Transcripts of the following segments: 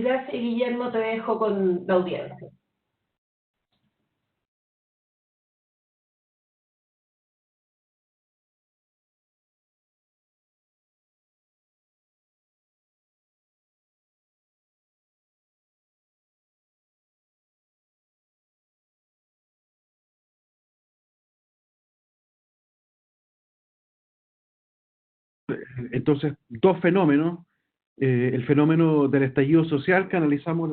gracias, Guillermo, te dejo con la audiencia. Entonces, dos fenómenos. El fenómeno del estallido social que analizamos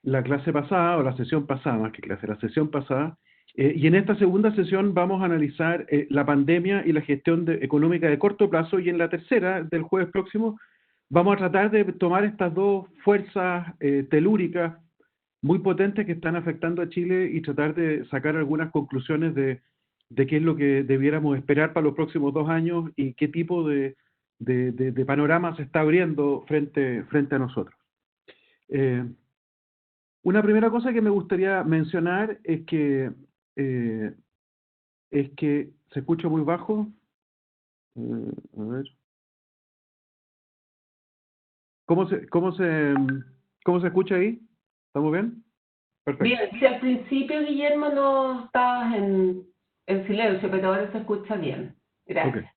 la clase pasada, o la sesión pasada, más que clase, la sesión pasada, y en esta segunda sesión vamos a analizar la pandemia y la gestión económica de corto plazo, y en la tercera, del jueves próximo, vamos a tratar de tomar estas dos fuerzas telúricas muy potentes que están afectando a Chile y tratar de sacar algunas conclusiones de qué es lo que debiéramos esperar para los próximos 2 años y qué tipo de panorama se está abriendo frente a nosotros. Una primera cosa que me gustaría mencionar es que se escucha muy bajo. A ver. ¿Cómo se escucha ahí? ¿Estamos bien? Perfecto. Bien, si al principio, Guillermo, no estabas en silencio, pero ahora se escucha bien. Gracias. Okay.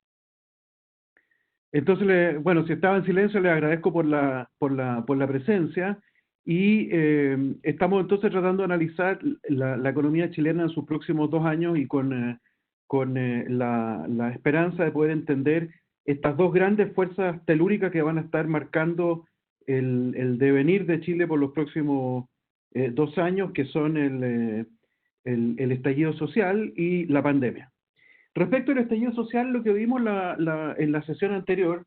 Entonces, bueno, si estaba en silencio, le agradezco por la presencia, y estamos entonces tratando de analizar la economía chilena en sus próximos 2 años, y con la esperanza de poder entender estas dos grandes fuerzas telúricas que van a estar marcando el devenir de Chile por los próximos 2 años, que son el estallido social y la pandemia. Respecto al estallido social, lo que vimos en la sesión anterior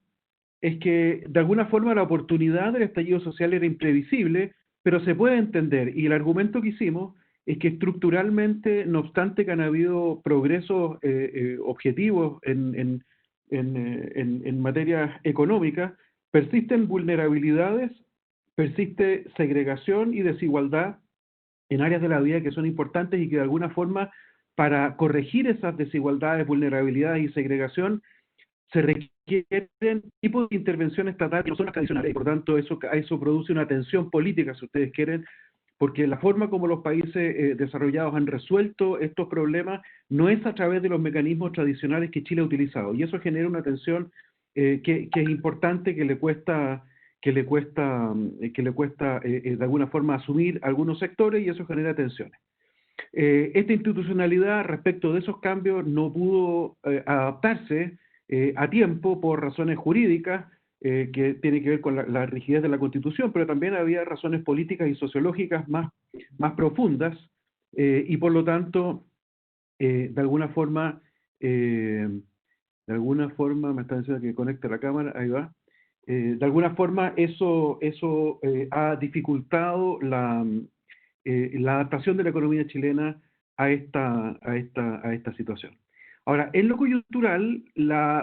es que de alguna forma la oportunidad del estallido social era imprevisible, pero se puede entender, y el argumento que hicimos es que estructuralmente, no obstante que han habido progresos objetivos en materias económicas, persisten vulnerabilidades, persiste segregación y desigualdad en áreas de la vida que son importantes, y que de alguna forma, para corregir esas desigualdades, vulnerabilidades y segregación, se requieren tipos de intervención estatal que no son las tradicionales, y por tanto eso produce una tensión política, si ustedes quieren, porque la forma como los países desarrollados han resuelto estos problemas no es a través de los mecanismos tradicionales que Chile ha utilizado, y eso genera una tensión que es importante, que le cuesta de alguna forma asumir algunos sectores, y eso genera tensiones. Esta institucionalidad respecto de esos cambios no pudo adaptarse a tiempo por razones jurídicas, que tiene que ver con la rigidez de la Constitución, pero también había razones políticas y sociológicas más profundas, y por lo tanto, de alguna forma, me está diciendo que conecte la cámara, ahí va. De alguna forma eso ha dificultado la adaptación de la economía chilena a esta situación. Ahora, en lo coyuntural,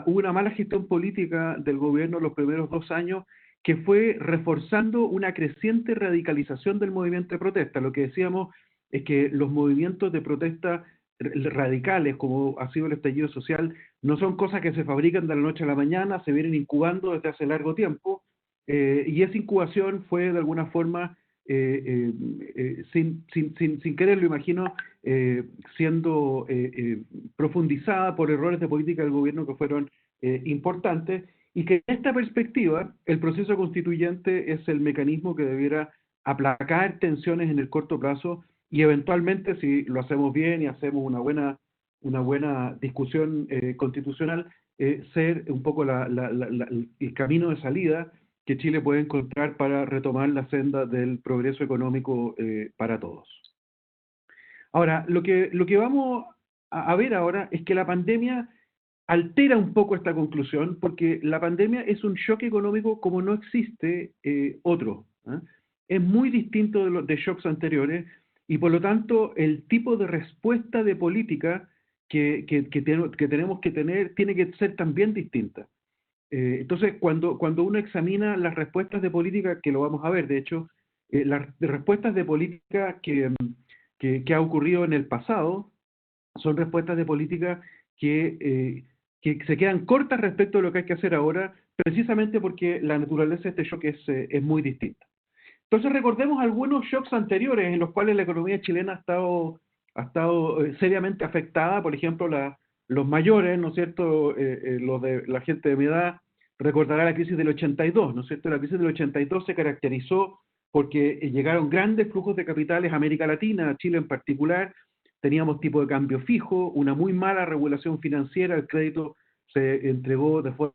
hubo una mala gestión política del gobierno los primeros 2 años, que fue reforzando una creciente radicalización del movimiento de protesta. Lo que decíamos es que los movimientos de protesta radicales, como ha sido el estallido social, no son cosas que se fabrican de la noche a la mañana, se vienen incubando desde hace largo tiempo, y esa incubación fue de alguna forma, sin quererlo, imagino, siendo profundizada por errores de política del gobierno que fueron importantes, y que en esta perspectiva el proceso constituyente es el mecanismo que debiera aplacar tensiones en el corto plazo, y eventualmente, si lo hacemos bien y hacemos una buena discusión constitucional, ser un poco el camino de salida que Chile puede encontrar para retomar la senda del progreso económico para todos. Ahora, lo que vamos a ver ahora es que la pandemia altera un poco esta conclusión, porque la pandemia es un shock económico como no existe otro. Es muy distinto de shocks anteriores, y por lo tanto el tipo de respuesta de política que tenemos que tener tiene que ser también distinta. Entonces, cuando uno examina las respuestas de política, que lo vamos a ver, de hecho, las respuestas de política que ha ocurrido en el pasado son respuestas de política que se quedan cortas respecto a lo que hay que hacer ahora, precisamente porque la naturaleza de este shock es muy distinta. Entonces recordemos algunos shocks anteriores en los cuales la economía chilena ha estado seriamente afectada. Por ejemplo, los mayores, ¿no es cierto? Los de la gente de mi edad recordará la crisis del 82, ¿no es cierto? La crisis del 82 se caracterizó porque llegaron grandes flujos de capitales a América Latina, a Chile en particular. Teníamos tipo de cambio fijo, una muy mala regulación financiera, el crédito se entregó de forma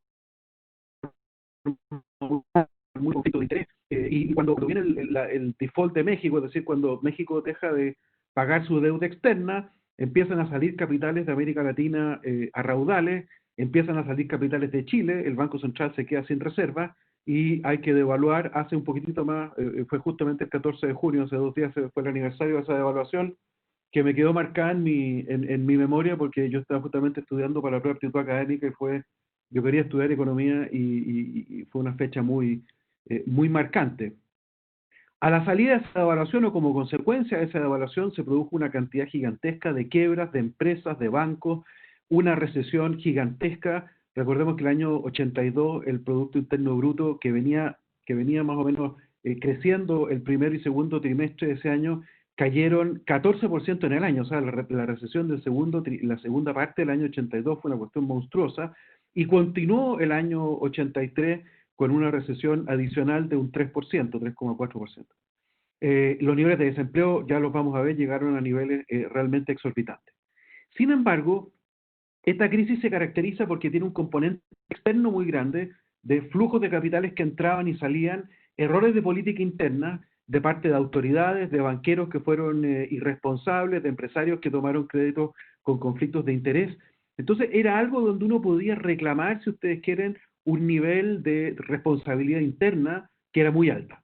muy poquito de interés. Y cuando viene el default de México, es decir, cuando México deja de pagar su deuda externa, empiezan a salir capitales de América Latina a raudales, empiezan a salir capitales de Chile, el Banco Central se queda sin reserva y hay que devaluar. Hace un poquitito más, fue justamente el 14 de junio, hace 2 días fue el aniversario de esa devaluación, que me quedó marcada en mi memoria porque yo estaba justamente estudiando para la prueba de aptitud académica y yo quería estudiar economía y fue una fecha muy marcante. A la salida de esa devaluación o como consecuencia de esa devaluación se produjo una cantidad gigantesca de quiebras de empresas, de bancos, una recesión gigantesca. Recordemos que el año 82 el Producto Interno Bruto que venía más o menos creciendo el primer y segundo trimestre de ese año, cayeron 14% en el año. O sea, la recesión la segunda parte del año 82 fue una cuestión monstruosa y continuó el año 83 con una recesión adicional de un 3%, 3,4%. Los niveles de desempleo, ya los vamos a ver, llegaron a niveles realmente exorbitantes. Sin embargo, esta crisis se caracteriza porque tiene un componente externo muy grande de flujos de capitales que entraban y salían, errores de política interna de parte de autoridades, de banqueros que fueron irresponsables, de empresarios que tomaron créditos con conflictos de interés. Entonces era algo donde uno podía reclamar, si ustedes quieren, un nivel de responsabilidad interna que era muy alta.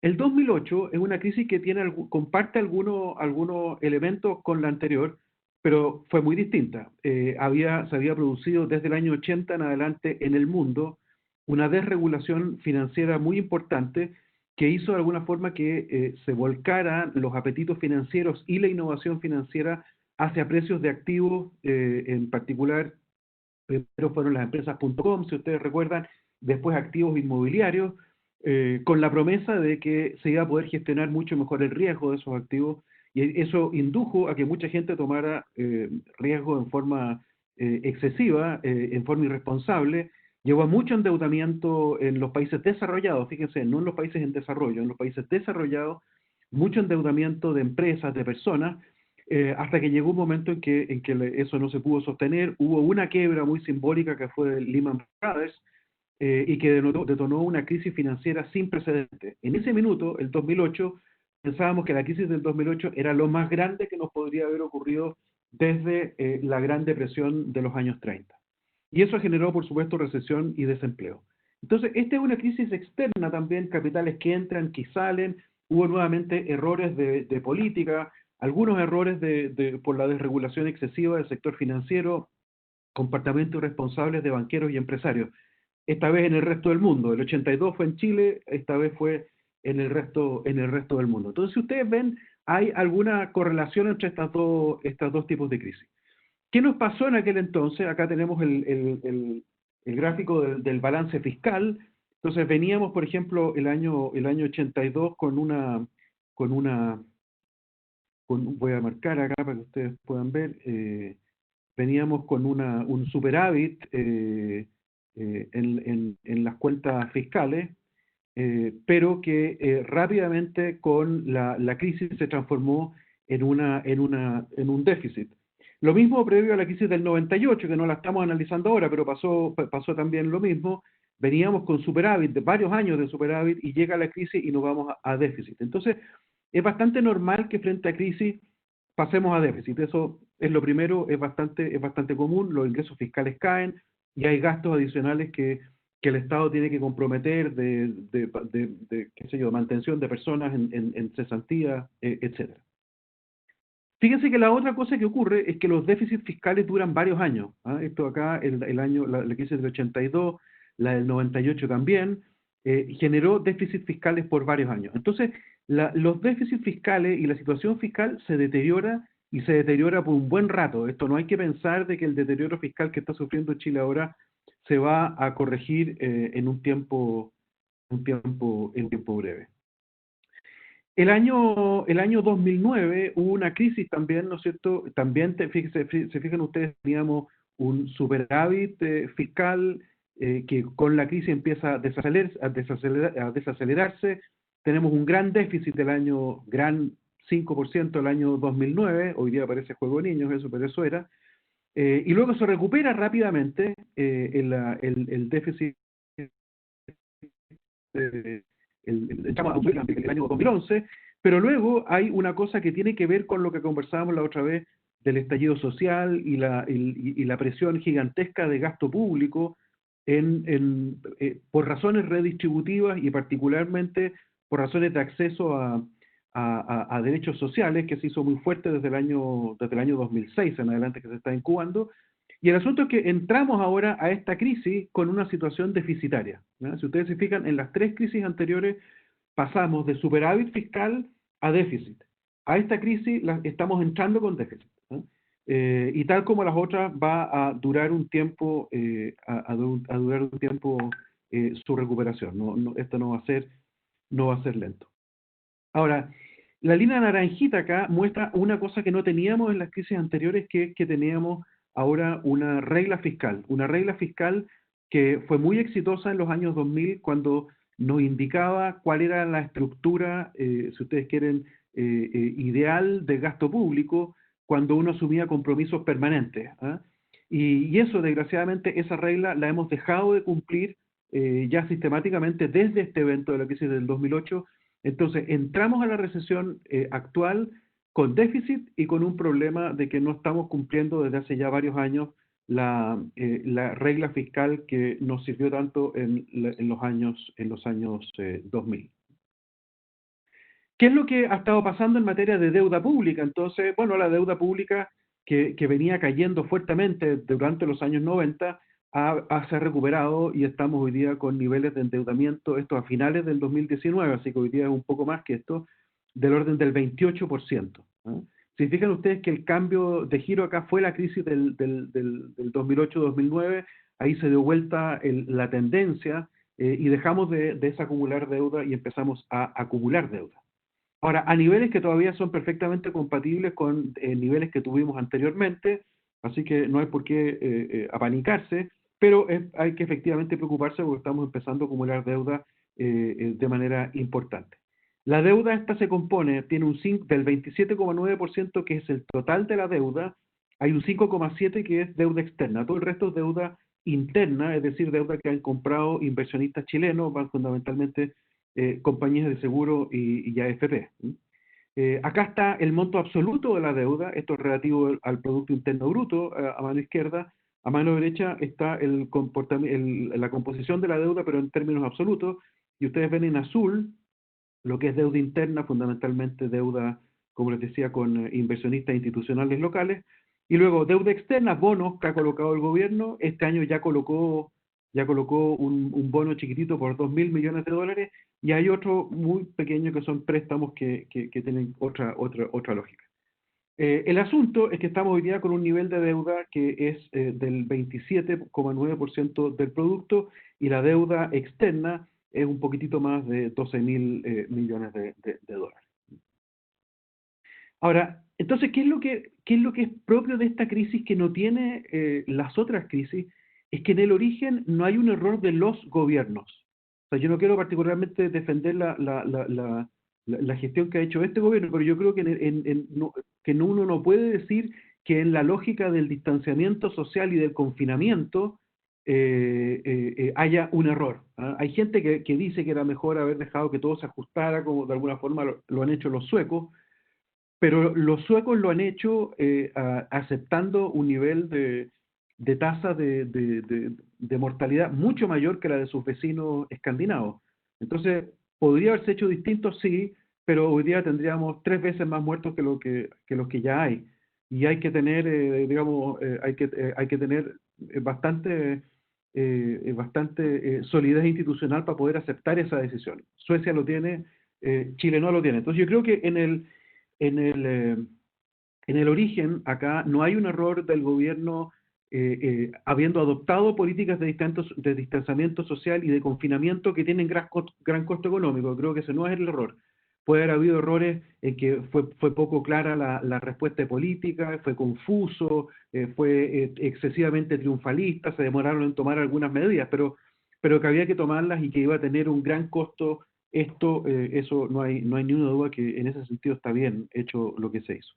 El 2008 es una crisis que comparte algunos elementos con la anterior, pero fue muy distinta. Se había producido desde el año 80 en adelante en el mundo una desregulación financiera muy importante que hizo de alguna forma que se volcaran los apetitos financieros y la innovación financiera hacia precios de activos, en particular, primero fueron las empresas .com, si ustedes recuerdan, después activos inmobiliarios, con la promesa de que se iba a poder gestionar mucho mejor el riesgo de esos activos, y eso indujo a que mucha gente tomara riesgo en forma excesiva, en forma irresponsable, llevó a mucho endeudamiento en los países desarrollados, fíjense, no en los países en desarrollo, en los países desarrollados, mucho endeudamiento de empresas, de personas, hasta que llegó un momento en que eso no se pudo sostener, hubo una quiebra muy simbólica que fue el Lehman Brothers, y que detonó una crisis financiera sin precedentes. En ese minuto, el 2008, pensábamos que la crisis del 2008 era lo más grande que nos podría haber ocurrido desde la Gran Depresión de los años 30. Y eso generó, por supuesto, recesión y desempleo. Entonces, esta es una crisis externa también, capitales que entran, que salen, hubo nuevamente errores de política, algunos errores por la desregulación excesiva del sector financiero, comportamientos irresponsables de banqueros y empresarios. Esta vez en el resto del mundo. El 82 fue en Chile, esta vez fue en el resto del mundo. Entonces, si ustedes ven, hay alguna correlación entre estos dos tipos de crisis. ¿Qué nos pasó en aquel entonces? Acá tenemos el gráfico del balance fiscal. Entonces veníamos, por ejemplo, el año 82 voy a marcar acá para que ustedes puedan ver, veníamos con un superávit en las cuentas fiscales, pero que rápidamente con la crisis se transformó en un déficit. Lo mismo previo a la crisis del 98, que no la estamos analizando ahora, pero pasó también lo mismo. Veníamos con superávit, de varios años de superávit, y llega la crisis y nos vamos a déficit. Entonces, es bastante normal que frente a crisis pasemos a déficit. Eso es lo primero, es bastante común, los ingresos fiscales caen y hay gastos adicionales que el Estado tiene que comprometer qué sé yo, mantención de personas en cesantía, etcétera. Fíjense que la otra cosa que ocurre es que los déficits fiscales duran varios años. Esto acá, la crisis del 82, la del 98 también, generó déficits fiscales por varios años. Entonces, los déficits fiscales y la situación fiscal se deteriora y se deteriora por un buen rato. Esto no hay que pensar de que el deterioro fiscal que está sufriendo Chile ahora se va a corregir en un tiempo breve. el año 2009 hubo una crisis también, ¿no es cierto? También, se fijan ustedes, teníamos un superávit fiscal que con la crisis empieza a desacelerarse. Tenemos un gran déficit gran 5% del año 2009, hoy día parece juego de niños eso, pero eso era. Y luego se recupera rápidamente el déficit eh, el año 2011, pero luego hay una cosa que tiene que ver con lo que conversábamos la otra vez del estallido social y la presión gigantesca de gasto público por razones redistributivas y particularmente por razones de acceso a derechos sociales, que se hizo muy fuerte desde el año 2006 en adelante, que se está incubando. Y el asunto es que entramos ahora a esta crisis con una situación deficitaria, ¿no? Si ustedes se fijan, en las tres crisis anteriores pasamos de superávit fiscal a déficit. A esta crisis estamos entrando con déficit, ¿no? Y tal como las otras va a durar un tiempo, durar un tiempo su recuperación. Esto no va a ser lento. Ahora, la línea naranjita acá muestra una cosa que no teníamos en las crisis anteriores, que es que teníamos ahora una regla fiscal que fue muy exitosa en los años 2000 cuando nos indicaba cuál era la estructura, si ustedes quieren, ideal de gasto público cuando uno asumía compromisos permanentes, ¿ah? Y eso, desgraciadamente, esa regla la hemos dejado de cumplir ya sistemáticamente desde este evento de la crisis del 2008. Entonces, entramos a la recesión actual con déficit y con un problema de que no estamos cumpliendo desde hace ya varios años la regla fiscal que nos sirvió tanto en los años 2000. ¿Qué es lo que ha estado pasando en materia de deuda pública? Entonces, bueno, la deuda pública que venía cayendo fuertemente durante los años 90 se ha recuperado y estamos hoy día con niveles de endeudamiento, esto a finales del 2019, así que hoy día es un poco más que esto, del orden del 28%. ¿No? Si fijan ustedes que el cambio de giro acá fue la crisis del 2008-2009, ahí se dio vuelta la tendencia y dejamos de desacumular deuda y empezamos a acumular deuda. Ahora, a niveles que todavía son perfectamente compatibles con niveles que tuvimos anteriormente, así que no hay por qué apanicarse, pero hay que efectivamente preocuparse porque estamos empezando a acumular deuda de manera importante. La deuda esta se compone, tiene del 27,9% que es el total de la deuda, hay un 5,7% que es deuda externa, todo el resto es deuda interna, es decir, deuda que han comprado inversionistas chilenos, van fundamentalmente compañías de seguro y AFP. Acá está el monto absoluto de la deuda, esto es relativo al Producto Interno Bruto, a mano izquierda. A mano derecha está la composición de la deuda, pero en términos absolutos, y ustedes ven en azul lo que es deuda interna, fundamentalmente deuda, como les decía, con inversionistas institucionales locales, y luego deuda externa, bonos que ha colocado el gobierno. Este año ya colocó un bono chiquitito por $2.000 millones, y hay otro muy pequeño que son préstamos que tienen otra lógica. El asunto es que estamos hoy día con un nivel de deuda que es del 27,9% del producto, y la deuda externa es un poquitito más de $12.000 millones de dólares. Ahora, entonces, ¿qué es lo que es propio de esta crisis que no tiene las otras crisis? Es que en el origen no hay un error de los gobiernos. O sea, yo no quiero particularmente defender la gestión que ha hecho este gobierno, pero yo creo que uno no puede decir que en la lógica del distanciamiento social y del confinamiento haya un error, ¿ah? Hay gente que dice que era mejor haber dejado que todo se ajustara, como de alguna forma lo han hecho los suecos, pero los suecos lo han hecho aceptando un nivel de tasa de mortalidad mucho mayor que la de sus vecinos escandinavos. Entonces, ¿podría haberse hecho distinto? Sí, pero hoy día tendríamos 3 veces más muertos que los que ya hay. Y hay que tener, hay que tener bastante solidez institucional para poder aceptar esa decisión. Suecia lo tiene, Chile no lo tiene. Entonces yo creo que en el origen, acá no hay un error del gobierno habiendo adoptado políticas de distanciamiento social y de confinamiento que tienen gran costo económico. Creo que ese no es el error. puede haber habido errores en que fue poco clara la respuesta política, fue confuso, fue excesivamente triunfalista, se demoraron en tomar algunas medidas, pero que había que tomarlas y que iba a tener un gran costo. Eso no hay ninguna duda que en ese sentido está bien hecho lo que se hizo.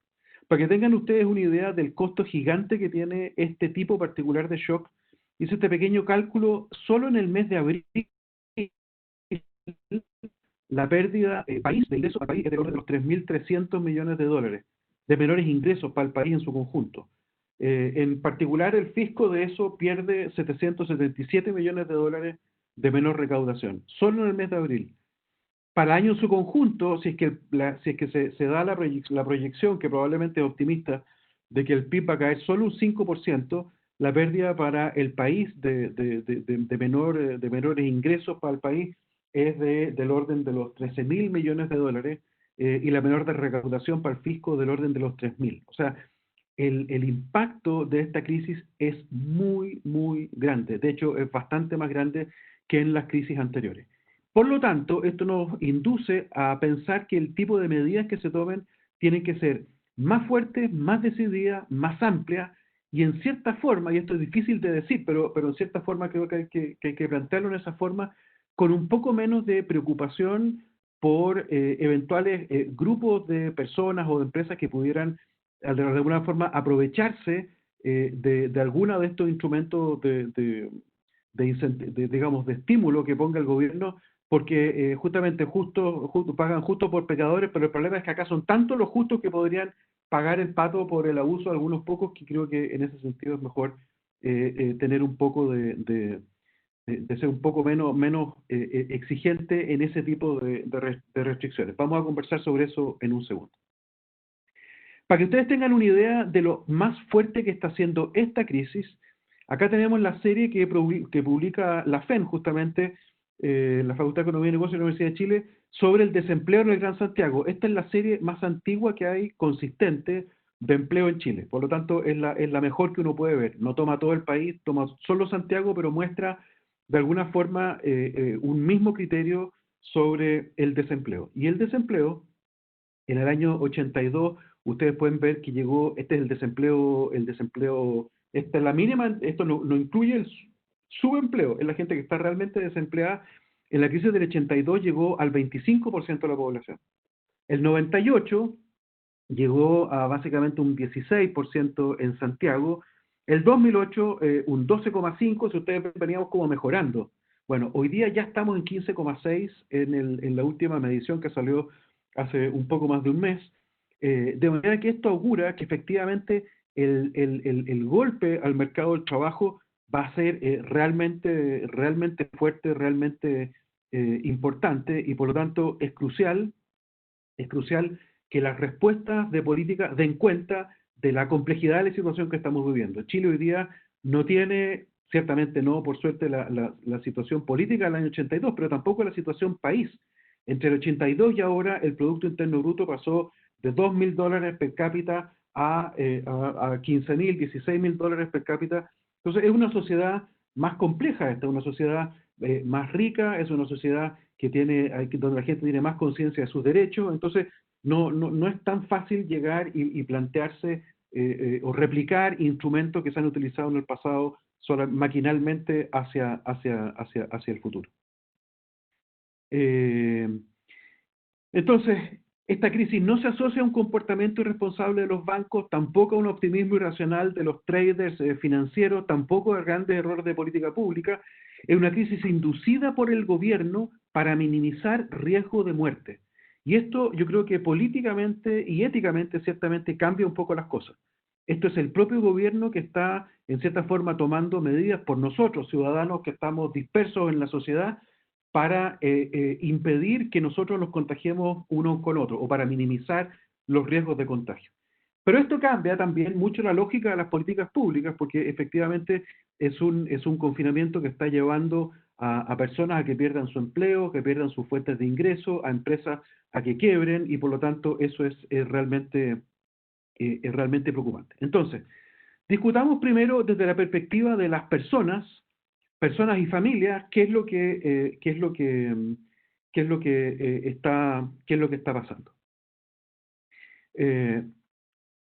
Para que tengan ustedes una idea del costo gigante que tiene este tipo particular de shock, hice este pequeño cálculo. Solo en el mes de abril la pérdida país, de ingresos al país es del orden de los 3.300 millones de dólares de menores ingresos para el país en su conjunto. En particular, el fisco de eso pierde 777 millones de dólares de menor recaudación, solo en el mes de abril. Para el año en su conjunto, si es que se da la proyección, que probablemente es optimista, de que el PIB va a caer solo un 5%, la pérdida para el país de menores ingresos para el país es del orden de los 13.000 millones de dólares, y la menor de recaudación para el fisco del orden de los 3.000. O sea, el impacto de esta crisis es muy, muy grande. De hecho, es bastante más grande que en las crisis anteriores. Por lo tanto, esto nos induce a pensar que el tipo de medidas que se tomen tienen que ser más fuertes, más decididas, más amplias, y en cierta forma, y esto es difícil de decir, pero en cierta forma creo que hay que plantearlo en esa forma, con un poco menos de preocupación por eventuales grupos de personas o de empresas que pudieran de alguna forma aprovecharse de alguno de estos instrumentos digamos, de estímulo que ponga el gobierno, porque justamente pagan justo por pecadores, pero el problema es que acá son tantos los justos que podrían pagar el pato por el abuso de algunos pocos, que creo que en ese sentido es mejor tener un poco de ser un poco menos exigente en ese tipo de restricciones. Vamos a conversar sobre eso en un segundo. Para que ustedes tengan una idea de lo más fuerte que está haciendo esta crisis, acá tenemos la serie que publica la FEN, justamente, la Facultad de Economía y Negocios de la Universidad de Chile, sobre el desempleo en el Gran Santiago. Esta es la serie más antigua que hay consistente de empleo en Chile. Por lo tanto, es la mejor que uno puede ver. No toma todo el país, toma solo Santiago, pero muestra de alguna forma un mismo criterio sobre el desempleo. Y el desempleo, en el año 82, ustedes pueden ver que llegó, este es el desempleo, esta es la mínima, esto no incluye el subempleo, es la gente que está realmente desempleada. En la crisis del 82 llegó al 25% de la población. El 98 llegó a básicamente un 16% en Santiago. El 2008, un 12,5%, si ustedes ven, veníamos como mejorando. Bueno, hoy día ya estamos en 15,6% en la última medición que salió hace un poco más de un mes. De manera que esto augura que efectivamente el golpe al mercado del trabajo va a ser realmente fuerte, realmente importante, y por lo tanto es crucial que las respuestas de política den cuenta de la complejidad de la situación que estamos viviendo. Chile hoy día no tiene, ciertamente no, por suerte, la situación política del año 82, pero tampoco la situación país. Entre el 82 y ahora el Producto Interno Bruto pasó de $2.000 per cápita a 15.000, 16.000 dólares per cápita. Entonces es una sociedad más compleja esta, una sociedad más rica, es una sociedad que donde la gente tiene más conciencia de sus derechos. Entonces no es tan fácil llegar y plantearse o replicar instrumentos que se han utilizado en el pasado maquinalmente hacia el futuro. Entonces, esta crisis no se asocia a un comportamiento irresponsable de los bancos, tampoco a un optimismo irracional de los traders financieros, tampoco a grandes errores de política pública. Es una crisis inducida por el gobierno para minimizar riesgo de muerte. Y esto yo creo que políticamente y éticamente ciertamente cambia un poco las cosas. Esto es el propio gobierno que está en cierta forma tomando medidas por nosotros, ciudadanos que estamos dispersos en la sociedad, para impedir que nosotros nos contagiemos uno con otro o para minimizar los riesgos de contagio. Pero esto cambia también mucho la lógica de las políticas públicas, porque efectivamente es un confinamiento que está llevando a personas a que pierdan su empleo, que pierdan sus fuentes de ingreso, a empresas a que quiebren, y por lo tanto eso es realmente preocupante. Entonces, discutamos primero desde la perspectiva de las personas y familias, qué es lo que qué es lo que está pasando.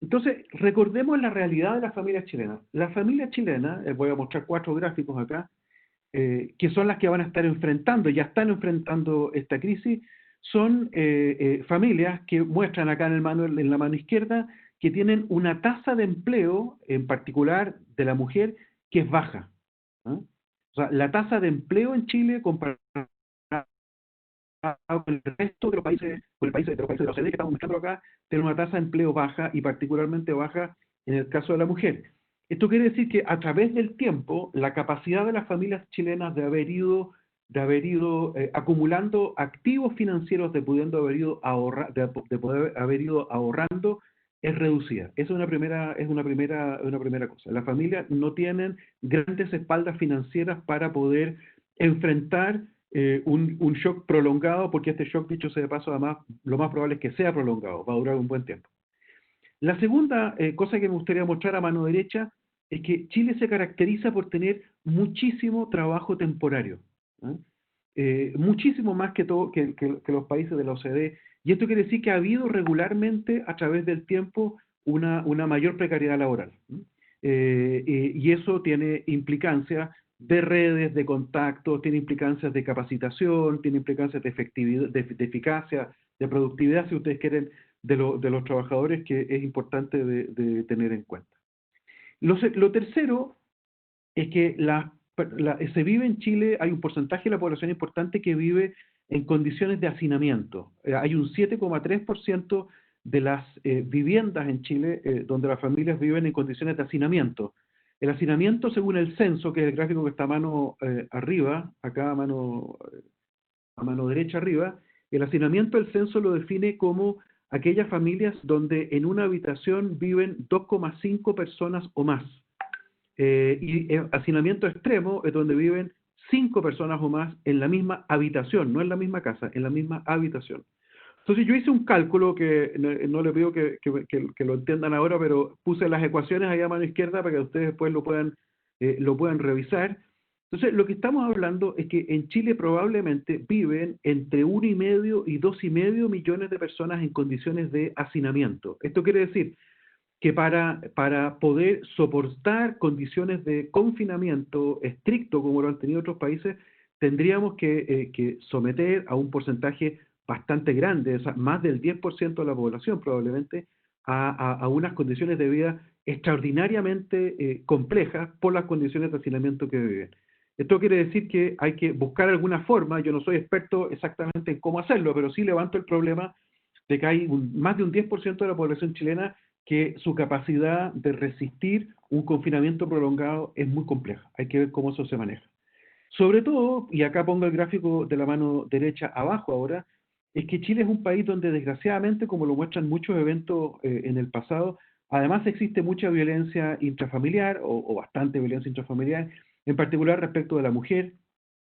Entonces, recordemos la realidad de las familias chilenas. Las familias chilenas, voy a mostrar 4 gráficos acá, que son las que van a estar enfrentando, ya están enfrentando esta crisis, son familias que muestran acá en la mano izquierda que tienen una tasa de empleo, en particular de la mujer, que es baja. ¿Ah? O sea, la tasa de empleo en Chile comparada con el resto de los países, de los países de la OCDE que estamos mostrando acá, tiene una tasa de empleo baja y particularmente baja en el caso de la mujer. Esto quiere decir que a través del tiempo, la capacidad de las familias chilenas de haber ido acumulando activos financieros, de poder haber ido ahorrando, es reducida. Esa es una primera cosa. Las familias no tienen grandes espaldas financieras para poder enfrentar un shock prolongado, porque este shock, dicho sea de paso, además, lo más probable es que sea prolongado, va a durar un buen tiempo. La segunda cosa que me gustaría mostrar a mano derecha es que Chile se caracteriza por tener muchísimo trabajo temporario, muchísimo más que los países de la OCDE, y esto quiere decir que ha habido regularmente a través del tiempo una mayor precariedad laboral. Y eso tiene implicancias de redes, de contactos, tiene implicancias de capacitación, tiene implicancias de efectividad, de eficacia, de productividad, si ustedes quieren, de los trabajadores, que es importante de tener en cuenta. Lo tercero es que se vive en Chile, hay un porcentaje de la población importante que vive en condiciones de hacinamiento. Hay un 7,3% de las viviendas en Chile donde las familias viven en condiciones de hacinamiento. El hacinamiento, según el censo, que es el gráfico que está a mano arriba, acá a mano derecha arriba, el hacinamiento del censo lo define como aquellas familias donde en una habitación viven 2,5 personas o más. Y el hacinamiento extremo es donde viven 5 personas o más en la misma habitación, no en la misma casa, en la misma habitación. Entonces yo hice un cálculo que no le pido que lo entiendan ahora, pero puse las ecuaciones ahí a mano izquierda para que ustedes después lo puedan revisar. Entonces lo que estamos hablando es que en Chile probablemente viven entre 1,5 y 2,5 millones de personas en condiciones de hacinamiento. Esto quiere decir que para poder soportar condiciones de confinamiento estricto como lo han tenido otros países, tendríamos que someter a un porcentaje bastante grande, o sea, más del 10% de la población probablemente, a unas condiciones de vida extraordinariamente complejas por las condiciones de hacinamiento que viven. Esto quiere decir que hay que buscar alguna forma, yo no soy experto exactamente en cómo hacerlo, pero sí levanto el problema de que hay más de un 10% de la población chilena que su capacidad de resistir un confinamiento prolongado es muy compleja. Hay que ver cómo eso se maneja. Sobre todo, y acá pongo el gráfico de la mano derecha abajo ahora, es que Chile es un país donde desgraciadamente, como lo muestran muchos eventos en el pasado, además existe mucha violencia intrafamiliar o bastante violencia intrafamiliar, en particular respecto de la mujer,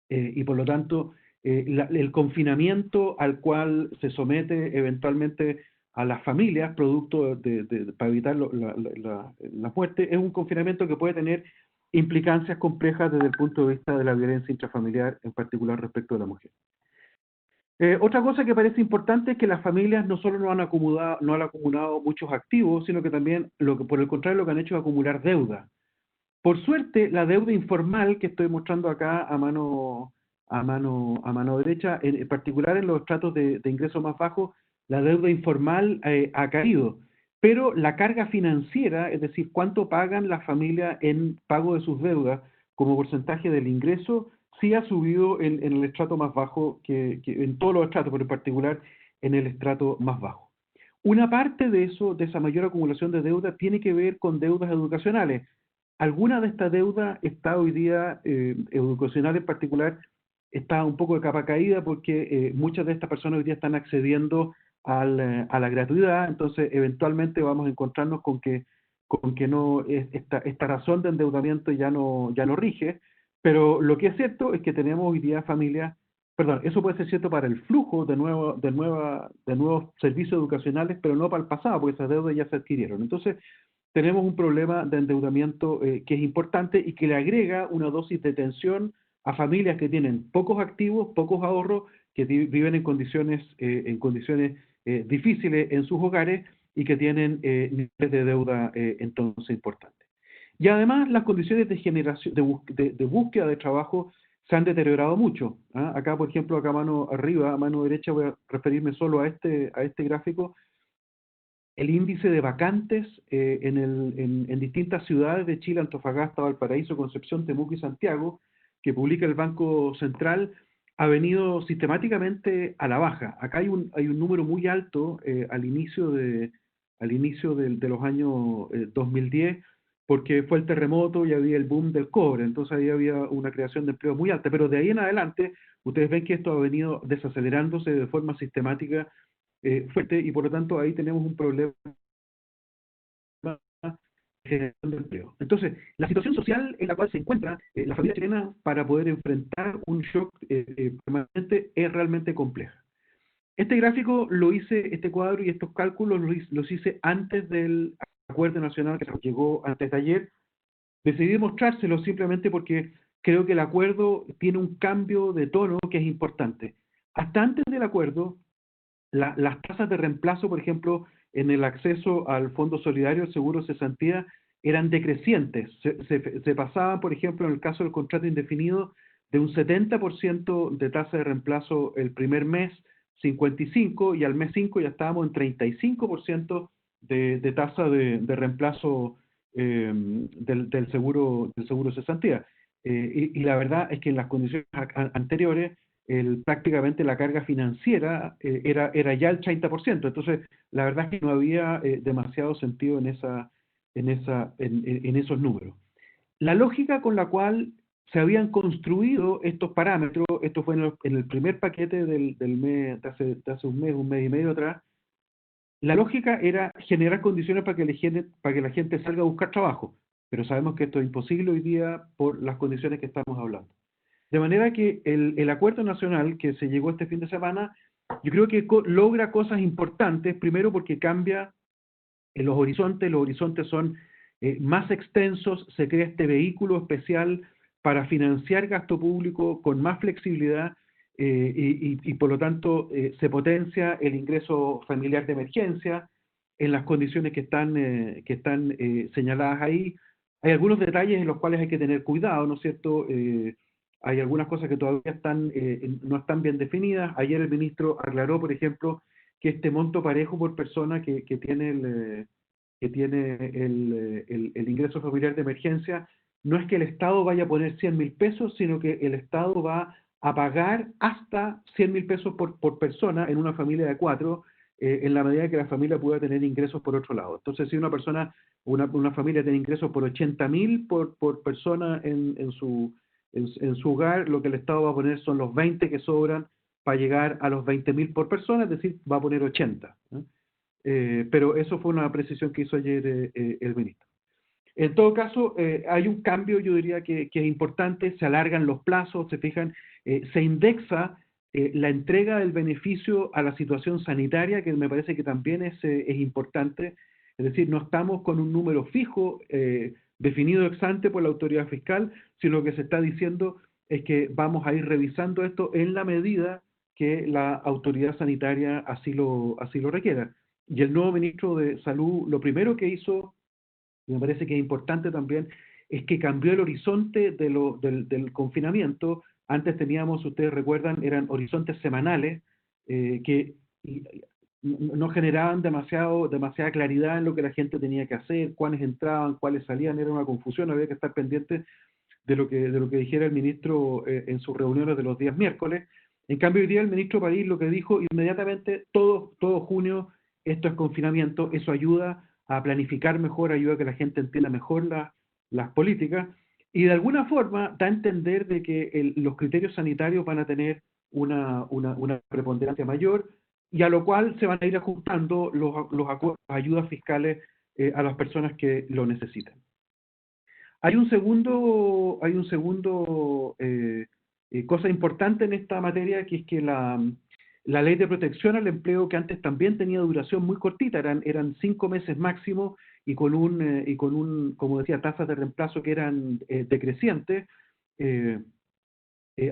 y por lo tanto el confinamiento al cual se somete eventualmente a las familias, producto para evitar la muerte, es un confinamiento que puede tener implicancias complejas desde el punto de vista de la violencia intrafamiliar, en particular respecto de la mujer. Otra cosa que parece importante es que las familias no solo no han acumulado muchos activos, sino que también, por el contrario, lo que han hecho es acumular deuda. Por suerte, la deuda informal que estoy mostrando acá a mano derecha, en particular en los estratos de ingresos más bajos, la deuda informal ha caído. Pero la carga financiera, es decir, cuánto pagan las familias en pago de sus deudas como porcentaje del ingreso, sí ha subido en el estrato más bajo, que en todos los estratos, pero en particular en el estrato más bajo. Una parte de esa mayor acumulación de deuda tiene que ver con deudas educacionales. Alguna de esta deuda está hoy día, educacional en particular, está un poco de capa caída porque muchas de estas personas hoy día están accediendo a la gratuidad, entonces eventualmente vamos a encontrarnos con que no esta razón de endeudamiento ya no rige, pero lo que es cierto es que tenemos hoy día familias, perdón, eso puede ser cierto para el flujo de nuevos servicios educacionales, pero no para el pasado, porque esas deudas ya se adquirieron. Entonces, tenemos un problema de endeudamiento que es importante y que le agrega una dosis de tensión a familias que tienen pocos activos, pocos ahorros que viven en condiciones difíciles en sus hogares y que tienen niveles de deuda entonces importantes. Y además las condiciones de generación, de búsqueda de trabajo se han deteriorado mucho. Acá, por ejemplo, acá a mano arriba, a mano derecha, voy a referirme solo a este gráfico. El índice de vacantes en distintas ciudades de Chile, Antofagasta, Valparaíso, Concepción, Temuco y Santiago, que publica el Banco Central, ha venido sistemáticamente a la baja. Acá hay un número muy alto al inicio de los años 2010, porque fue el terremoto y había el boom del cobre, entonces ahí había una creación de empleo muy alta, pero de ahí en adelante ustedes ven que esto ha venido desacelerándose de forma sistemática fuerte, y por lo tanto ahí tenemos un problema de generación de empleo. Entonces, la situación social en la cual se encuentra la familia chilena para poder enfrentar un shock permanente es realmente compleja. Este gráfico lo hice, este cuadro y estos cálculos los hice antes del acuerdo nacional que llegó antes de ayer. Decidí mostrárselo simplemente porque creo que el acuerdo tiene un cambio de tono que es importante. Hasta antes del acuerdo, las tasas de reemplazo, por ejemplo, en el acceso al Fondo Solidario, el Seguro Cesantía, eran decrecientes. Se pasaban, por ejemplo, en el caso del contrato indefinido, de un 70% de tasa de reemplazo el primer mes, 55%, y al mes 5 ya estábamos en 35% de tasa de reemplazo del seguro cesantía. Y la verdad es que en las condiciones anteriores, prácticamente la carga financiera era ya el 30%. Entonces, la verdad es que no había demasiado sentido en esos números. La lógica con la cual se habían construido estos parámetros, esto fue en el primer paquete del mes, de hace un mes y medio atrás, la lógica era generar condiciones para que la gente salga a buscar trabajo, pero sabemos que esto es imposible hoy día por las condiciones que estamos hablando. De manera que el acuerdo nacional que se llegó este fin de semana, yo creo que logra cosas importantes, primero porque cambia los horizontes son más extensos, se crea este vehículo especial para financiar gasto público con más flexibilidad y por lo tanto se potencia el ingreso familiar de emergencia en las condiciones que están señaladas ahí. Hay algunos detalles en los cuales hay que tener cuidado, ¿no es cierto? Hay algunas cosas que todavía no están bien definidas. Ayer el ministro aclaró, por ejemplo, que este monto parejo por persona que tiene el ingreso familiar de emergencia, no es que el Estado vaya a poner 100.000 pesos, sino que el Estado va a pagar hasta 100.000 pesos por persona en una familia de 4, en la medida que la familia pueda tener ingresos por otro lado. Entonces, si una familia tiene ingresos por 80.000 por persona en su hogar, lo que el Estado va a poner son los 20 que sobran para llegar a los 20.000 por persona, es decir, va a poner 80. Pero eso fue una precisión que hizo ayer el ministro. En todo caso, hay un cambio, yo diría que es importante, se alargan los plazos, se fijan, se indexa la entrega del beneficio a la situación sanitaria, que me parece que también es importante. Es decir, no estamos con un número fijo definido ex ante por la autoridad fiscal, sino que se está diciendo es que vamos a ir revisando esto en la medida que la autoridad sanitaria así lo requiera. Y el nuevo ministro de Salud, lo primero que hizo, y me parece que es importante también, es que cambió el horizonte del confinamiento. Antes teníamos, ustedes recuerdan, eran horizontes semanales que no generaban demasiada claridad en lo que la gente tenía que hacer, cuáles entraban, cuáles salían, era una confusión, había que estar pendiente de lo que dijera el ministro en sus reuniones de los días miércoles. En cambio, hoy día el ministro París lo que dijo inmediatamente, todo junio, esto es confinamiento, eso ayuda a planificar mejor, ayuda a que la gente entienda mejor las políticas, y de alguna forma da a entender de que los criterios sanitarios van a tener una preponderancia mayor, y a lo cual se van a ir ajustando los acuerdos, ayudas fiscales a las personas que lo necesitan. Hay un segundo cosa importante en esta materia, que es que la ley de protección al empleo, que antes también tenía duración muy cortita, eran 5 meses máximo, y con un, como decía, tasas de reemplazo que eran decrecientes,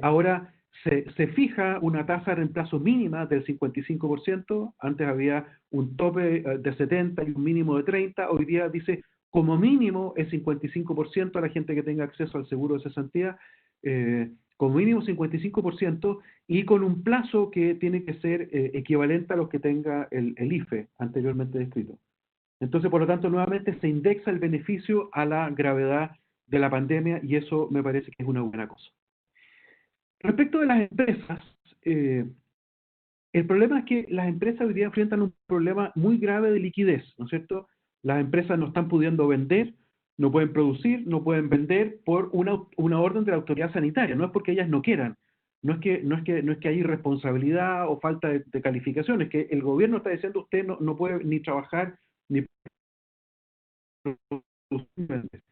ahora se fija una tasa de reemplazo mínima del 55%, antes había un tope de 70 y un mínimo de 30, hoy día dice como mínimo es 55% a la gente que tenga acceso al seguro de cesantía, como mínimo 55% y con un plazo que tiene que ser equivalente a los que tenga el IFE anteriormente descrito. Entonces, por lo tanto, nuevamente se indexa el beneficio a la gravedad de la pandemia y eso me parece que es una buena cosa. Respecto de las empresas, el problema es que las empresas hoy día enfrentan un problema muy grave de liquidez, ¿no es cierto? Las empresas no están pudiendo vender, no pueden producir, no pueden vender por una orden de la autoridad sanitaria, no es porque ellas no quieran, no es que hay irresponsabilidad o falta de calificación, es que el gobierno está diciendo usted no puede ni trabajar ni producir.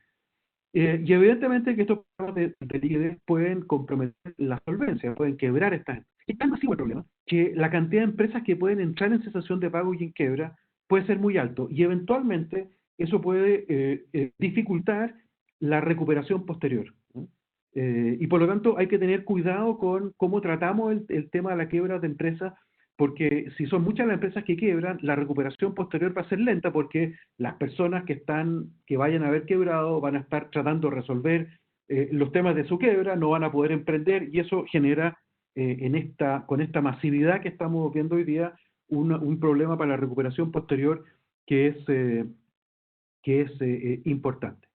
Y evidentemente que estos problemas de liquidez pueden comprometer la solvencia, pueden quebrar estas. Es tan masivo el problema que la cantidad de empresas que pueden entrar en cesación de pago y en quiebra puede ser muy alto y eventualmente eso puede dificultar la recuperación posterior, ¿no? Y por lo tanto hay que tener cuidado con cómo tratamos el tema de la quiebra de empresas, porque si son muchas las empresas que quiebran, la recuperación posterior va a ser lenta porque las personas que vayan a haber quebrado van a estar tratando de resolver los temas de su quiebra, no van a poder emprender y eso genera con esta masividad que estamos viendo hoy día un problema para la recuperación posterior que es importante.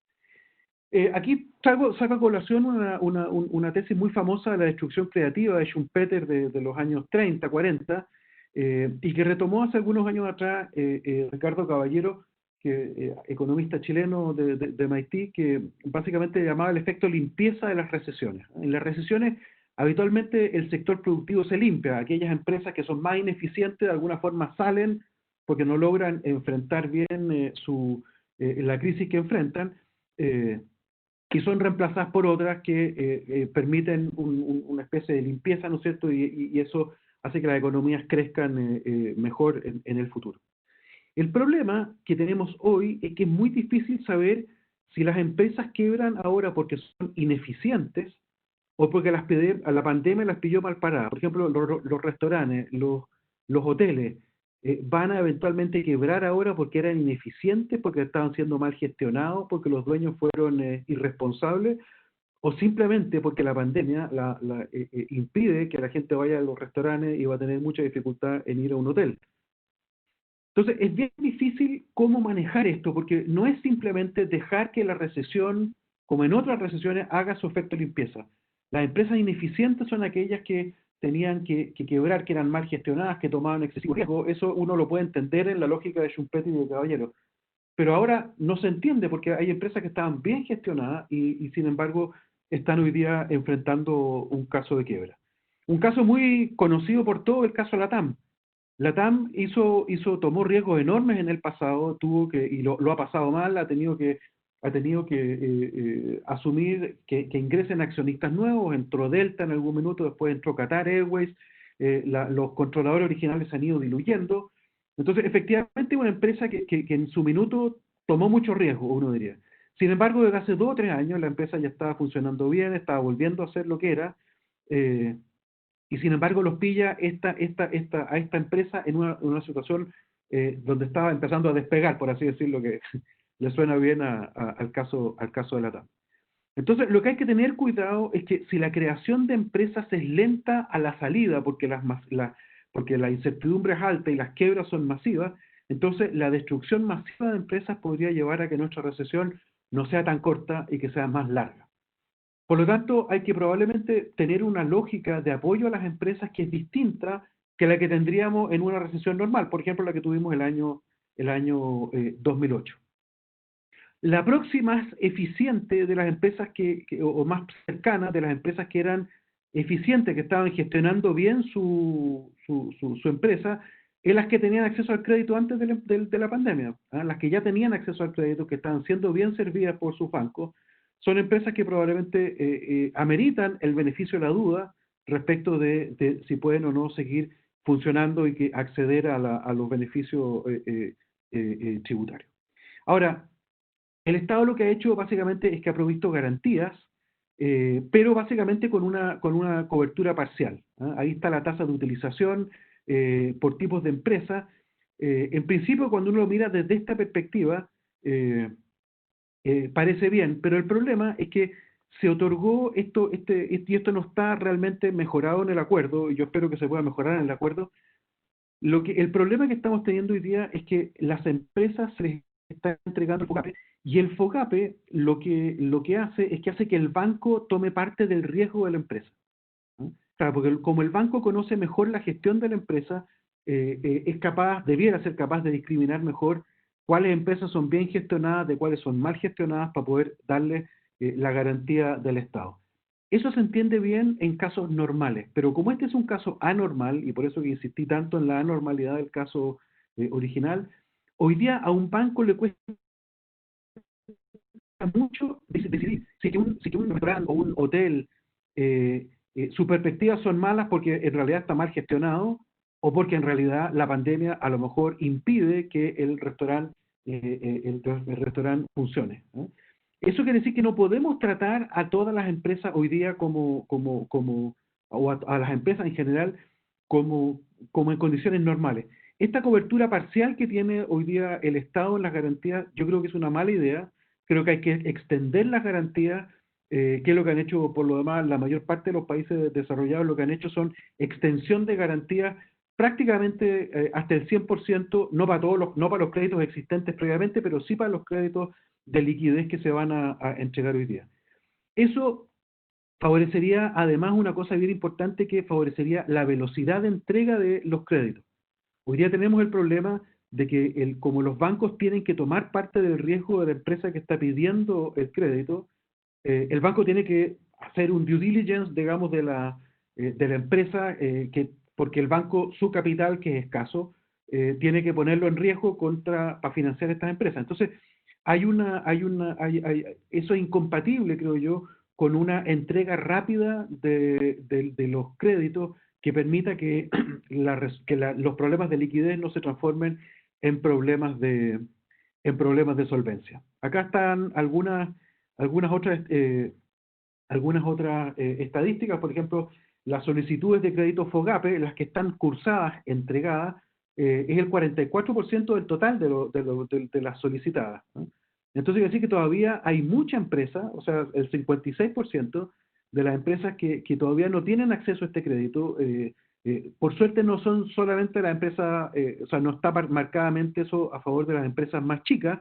Aquí saco a colación una tesis muy famosa de la destrucción creativa de Schumpeter de los años 30, 40, y que retomó hace algunos años atrás Ricardo Caballero, economista chileno de MIT, que básicamente llamaba el efecto limpieza de las recesiones. En las recesiones, habitualmente el sector productivo se limpia, aquellas empresas que son más ineficientes de alguna forma salen porque no logran enfrentar bien la crisis que enfrentan, y son reemplazadas por otras que permiten una especie de limpieza, ¿no es cierto? Y eso hace que las economías crezcan mejor en el futuro. El problema que tenemos hoy es que es muy difícil saber si las empresas quiebran ahora porque son ineficientes o porque a la pandemia las pilló mal paradas. Por ejemplo, los restaurantes, los hoteles, van a eventualmente quebrar ahora porque eran ineficientes, porque estaban siendo mal gestionados, porque los dueños fueron irresponsables, o simplemente porque la pandemia impide que la gente vaya a los restaurantes y va a tener mucha dificultad en ir a un hotel. Entonces, es bien difícil cómo manejar esto, porque no es simplemente dejar que la recesión, como en otras recesiones, haga su efecto limpieza. Las empresas ineficientes son aquellas que tenían que quebrar, que eran mal gestionadas, que tomaban excesivo riesgo. Eso uno lo puede entender en la lógica de Schumpeter y de Caballero. Pero ahora no se entiende porque hay empresas que estaban bien gestionadas y sin embargo están hoy día enfrentando un caso de quiebra. Un caso muy conocido por todo, el caso LATAM. LATAM tomó riesgos enormes en el pasado, y lo ha pasado mal, ha tenido que asumir que ingresen accionistas nuevos, entró Delta en algún minuto, después entró Qatar Airways, los controladores originales se han ido diluyendo. Entonces, efectivamente, una empresa que en su minuto tomó mucho riesgo, uno diría. Sin embargo, desde hace 2 o 3 años la empresa ya estaba funcionando bien, estaba volviendo a ser lo que era, y sin embargo los pilla a esta empresa en una situación donde estaba empezando a despegar, por así decirlo, que le suena bien al caso de la TAM. Entonces, lo que hay que tener cuidado es que si la creación de empresas es lenta a la salida, porque la incertidumbre es alta y las quiebras son masivas, entonces la destrucción masiva de empresas podría llevar a que nuestra recesión no sea tan corta y que sea más larga. Por lo tanto, hay que probablemente tener una lógica de apoyo a las empresas que es distinta que la que tendríamos en una recesión normal, por ejemplo, la que tuvimos el año 2008. La próxima más eficiente de las empresas o más cercana de las empresas que eran eficientes, que estaban gestionando bien su empresa, es las que tenían acceso al crédito antes de la pandemia. Las que ya tenían acceso al crédito, que estaban siendo bien servidas por sus bancos, son empresas que probablemente ameritan el beneficio de la duda respecto de si pueden o no seguir funcionando y acceder a los beneficios tributarios. Ahora, el Estado lo que ha hecho básicamente es que ha provisto garantías pero básicamente con una cobertura parcial. Ahí está la tasa de utilización por tipos de empresa. En principio, cuando uno lo mira desde esta perspectiva, parece bien, pero el problema es que se otorgó y esto no está realmente mejorado en el acuerdo, y yo espero que se pueda mejorar en el acuerdo. El problema que estamos teniendo hoy día es que las empresas se les está entregando el FOGAPE, y el FOGAPE lo que hace que el banco tome parte del riesgo de la empresa. ¿No? Claro, porque como el banco conoce mejor la gestión de la empresa, debiera ser capaz de discriminar mejor cuáles empresas son bien gestionadas de cuáles son mal gestionadas para poder darle la garantía del Estado. Eso se entiende bien en casos normales, pero como este es un caso anormal, y por eso que insistí tanto en la anormalidad del caso original, hoy día a un banco le cuesta mucho decidir si que un restaurante o un hotel, sus perspectivas son malas porque en realidad está mal gestionado, o porque en realidad la pandemia a lo mejor impide que el restaurante funcione, ¿no? Eso quiere decir que no podemos tratar a todas las empresas hoy día o a las empresas en general como en condiciones normales. Esta cobertura parcial que tiene hoy día el Estado en las garantías, yo creo que es una mala idea. Creo que hay que extender las garantías, que es lo que han hecho por lo demás la mayor parte de los países desarrollados. Lo que han hecho son extensión de garantías prácticamente hasta el 100%, no para los créditos existentes previamente, pero sí para los créditos de liquidez que se van a entregar hoy día. Eso favorecería además una cosa bien importante, que favorecería la velocidad de entrega de los créditos. Hoy día tenemos el problema de que como los bancos tienen que tomar parte del riesgo de la empresa que está pidiendo el crédito, el banco tiene que hacer un due diligence, digamos, de la empresa, porque el banco, su capital, que es escaso, tiene que ponerlo en riesgo para financiar estas empresas. Entonces, eso es incompatible, creo yo, con una entrega rápida de los créditos que permita que, los problemas de liquidez no se transformen en problemas de solvencia. Acá están algunas otras estadísticas. Por ejemplo, las solicitudes de crédito FOGAPE, las que están cursadas, entregadas, es el 44% del total de las solicitadas, ¿no? Entonces, quiere decir que todavía hay mucha empresa, o sea, el 56% de las empresas que todavía no tienen acceso a este crédito. Por suerte no son solamente las empresas, o sea, no está marcadamente eso a favor de las empresas más chicas,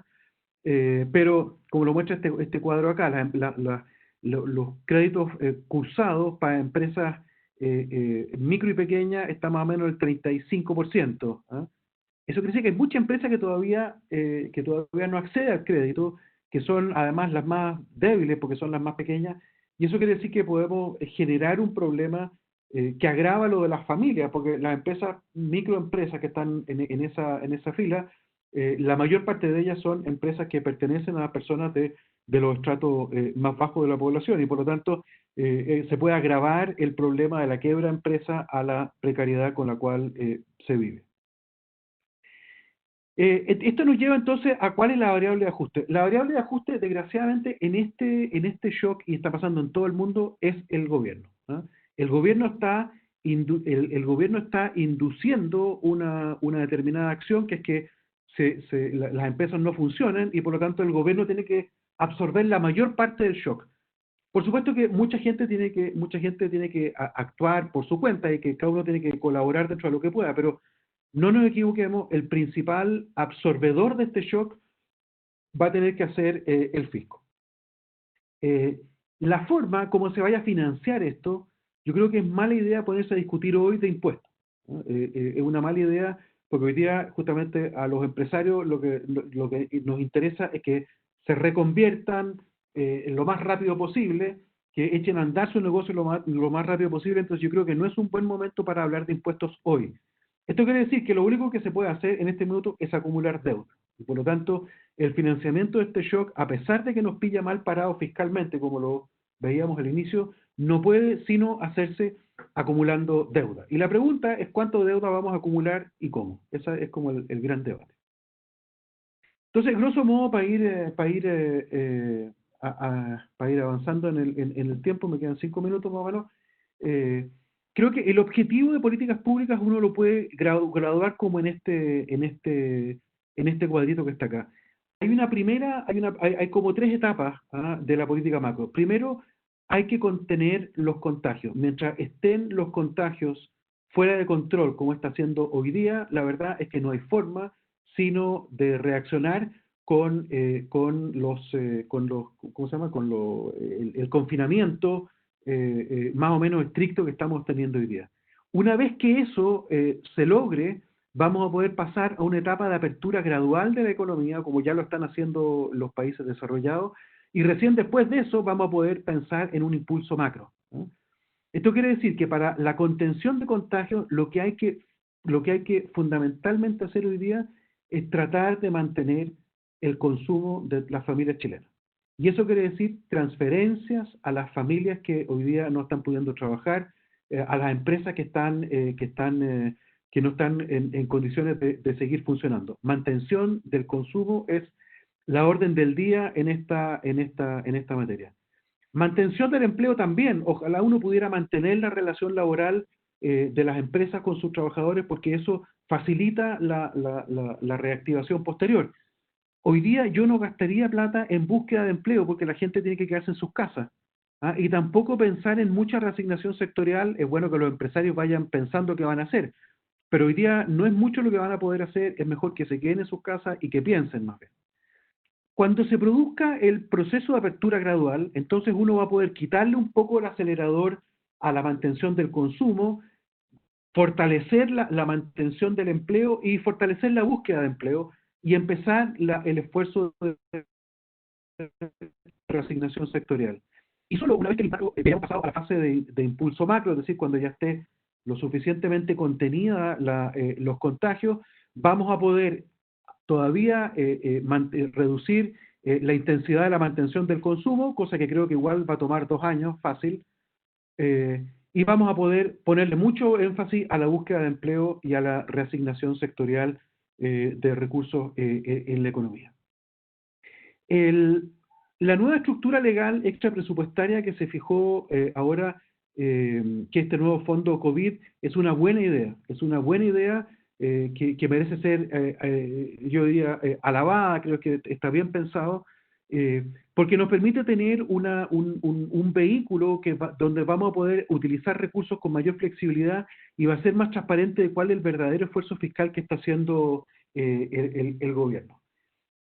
pero como lo muestra este cuadro acá, los créditos cursados para empresas micro y pequeñas está más o menos el 35%. ¿Ah? Eso quiere decir que hay mucha empresa que todavía no accede al crédito, que son además las más débiles porque son las más pequeñas, y eso quiere decir que podemos generar un problema que agrava lo de las familias, porque las empresas, microempresas que están en esa fila, la mayor parte de ellas son empresas que pertenecen a las personas de los estratos más bajos de la población, y por lo tanto se puede agravar el problema de la quiebra de empresa a la precariedad con la cual se vive. Esto nos lleva entonces a cuál es la variable de ajuste. La variable de ajuste, desgraciadamente, en este shock, y está pasando en todo el mundo, es el gobierno, ¿no? El gobierno está induciendo una determinada acción, que es que las empresas no funcionen, y por lo tanto el gobierno tiene que absorber la mayor parte del shock. Por supuesto que mucha gente tiene que actuar por su cuenta, y que cada uno tiene que colaborar dentro de lo que pueda, pero no nos equivoquemos, el principal absorbedor de este shock va a tener que ser el fisco. La forma como se vaya a financiar esto, yo creo que es mala idea ponerse a discutir hoy de impuestos, ¿no? Es una mala idea, porque hoy día justamente a los empresarios lo que nos interesa es que se reconviertan lo más rápido posible, que echen a andar su negocio lo más rápido posible. Entonces yo creo que no es un buen momento para hablar de impuestos hoy. Esto quiere decir que lo único que se puede hacer en este minuto es acumular deuda. Y por lo tanto, el financiamiento de este shock, a pesar de que nos pilla mal parado fiscalmente, como lo veíamos al inicio, no puede sino hacerse acumulando deuda. Y la pregunta es cuánto deuda vamos a acumular y cómo. Ese es como el gran debate. Entonces, grosso modo, para ir para ir avanzando en el tiempo, me quedan 5 minutos más o menos. Creo que el objetivo de políticas públicas uno lo puede graduar como en este cuadrito que está acá. Hay como 3 etapas de la política macro. Primero, hay que contener los contagios. Mientras estén los contagios fuera de control, como está haciendo hoy día, la verdad es que no hay forma sino de reaccionar con el confinamiento más o menos estricto que estamos teniendo hoy día. Una vez que eso se logre, vamos a poder pasar a una etapa de apertura gradual de la economía, como ya lo están haciendo los países desarrollados, y recién después de eso vamos a poder pensar en un impulso macro, ¿no? Esto quiere decir que para la contención de contagios, lo que hay que fundamentalmente hacer hoy día es tratar de mantener el consumo de las familias chilenas. Y eso quiere decir transferencias a las familias que hoy día no están pudiendo trabajar, a las empresas que no están en condiciones de seguir funcionando. Mantención del consumo es la orden del día en esta materia. Mantención del empleo también. Ojalá uno pudiera mantener la relación laboral de las empresas con sus trabajadores, porque eso facilita la reactivación posterior. Hoy día yo no gastaría plata en búsqueda de empleo porque la gente tiene que quedarse en sus casas. Y tampoco pensar en mucha reasignación sectorial. Es bueno que los empresarios vayan pensando qué van a hacer, pero hoy día no es mucho lo que van a poder hacer. Es mejor que se queden en sus casas y que piensen más bien. Cuando se produzca el proceso de apertura gradual, entonces uno va a poder quitarle un poco el acelerador a la mantención del consumo, fortalecer la mantención del empleo y fortalecer la búsqueda de empleo y empezar el esfuerzo de reasignación sectorial. Y solo una vez que hayamos pasado a la fase de impulso macro, es decir, cuando ya esté lo suficientemente contenida los contagios, vamos a poder todavía reducir la intensidad de la mantención del consumo, cosa que creo que igual va a tomar 2 años, fácil, y vamos a poder ponerle mucho énfasis a la búsqueda de empleo y a la reasignación sectorial de recursos en la economía. La nueva estructura legal extrapresupuestaria que se fijó ahora, que este nuevo fondo COVID, es una buena idea. Es una buena idea que merece ser, yo diría, alabada. Creo que está bien pensado, porque nos permite tener un vehículo donde vamos a poder utilizar recursos con mayor flexibilidad y va a ser más transparente de cuál es el verdadero esfuerzo fiscal que está haciendo el gobierno.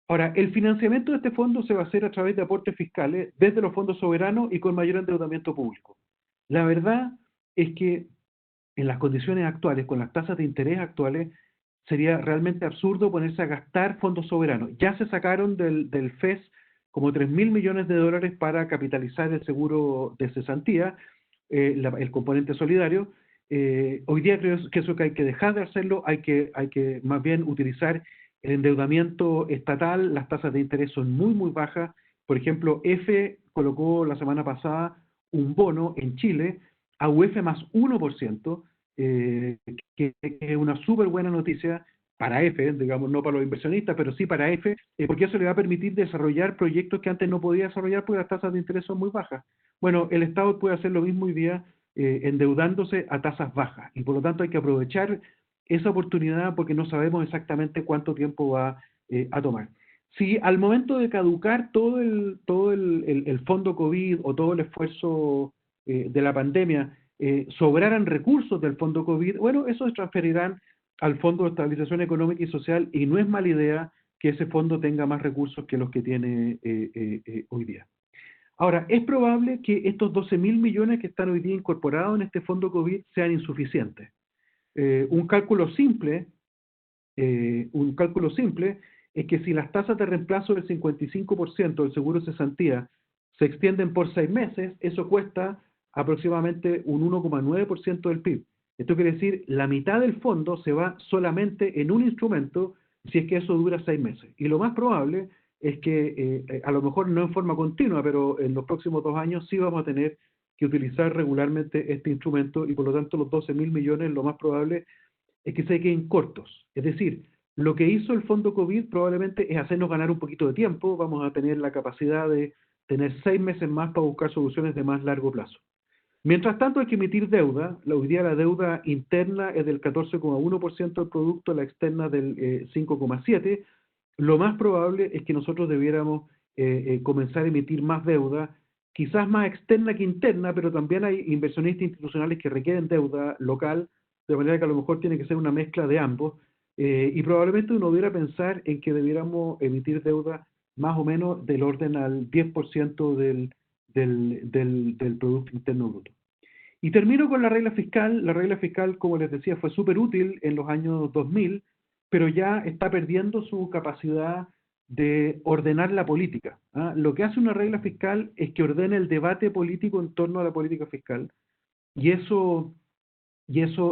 Ahora, el financiamiento de este fondo se va a hacer a través de aportes fiscales desde los fondos soberanos y con mayor endeudamiento público. La verdad es que en las condiciones actuales, con las tasas de interés actuales, sería realmente absurdo ponerse a gastar fondos soberanos. Ya se sacaron del FES como 3.000 millones de dólares para capitalizar el seguro de cesantía, el componente solidario. Hoy día creo que eso que hay que dejar de hacerlo, hay que más bien utilizar el endeudamiento estatal. Las tasas de interés son muy bajas. Por ejemplo, EFE colocó la semana pasada un bono en Chile a UF más 1%, que es una súper buena noticia para EFE, digamos, no para los inversionistas, pero sí para EFE, porque eso le va a permitir desarrollar proyectos que antes no podía desarrollar porque las tasas de interés son muy bajas. Bueno, el Estado puede hacer lo mismo hoy día endeudándose a tasas bajas, y por lo tanto hay que aprovechar esa oportunidad porque no sabemos exactamente cuánto tiempo va a tomar. Si al momento de caducar todo el fondo COVID o todo el esfuerzo de la pandemia sobraran recursos del fondo COVID, bueno, eso se transferirán al Fondo de Estabilización Económica y Social, y no es mala idea que ese fondo tenga más recursos que los que tiene hoy día. Ahora, es probable que estos 12.000 millones que están hoy día incorporados en este fondo COVID sean insuficientes. Un cálculo simple es que si las tasas de reemplazo del 55% del seguro de cesantía se extienden por 6 meses, eso cuesta aproximadamente un 1,9% del PIB. Esto quiere decir, la mitad del fondo se va solamente en un instrumento si es que eso dura 6 meses. Y lo más probable es que, a lo mejor no en forma continua, pero en los próximos 2 años sí vamos a tener que utilizar regularmente este instrumento, y por lo tanto los 12.000 millones lo más probable es que se queden cortos. Es decir, lo que hizo el fondo COVID probablemente es hacernos ganar un poquito de tiempo. Vamos a tener la capacidad de tener 6 meses más para buscar soluciones de más largo plazo. Mientras tanto, hay que emitir deuda. Hoy día la deuda interna es del 14,1% del producto, la externa del 5,7%. Lo más probable es que nosotros debiéramos comenzar a emitir más deuda, quizás más externa que interna, pero también hay inversionistas institucionales que requieren deuda local, de manera que a lo mejor tiene que ser una mezcla de ambos, y probablemente uno debiera pensar en que debiéramos emitir deuda más o menos del orden al 10% del Producto Interno Bruto. Y termino con la regla fiscal. La regla fiscal, como les decía, fue súper útil en los años 2000, pero ya está perdiendo su capacidad de ordenar la política. ¿Ah? Lo que hace una regla fiscal es que ordena el debate político en torno a la política fiscal, y eso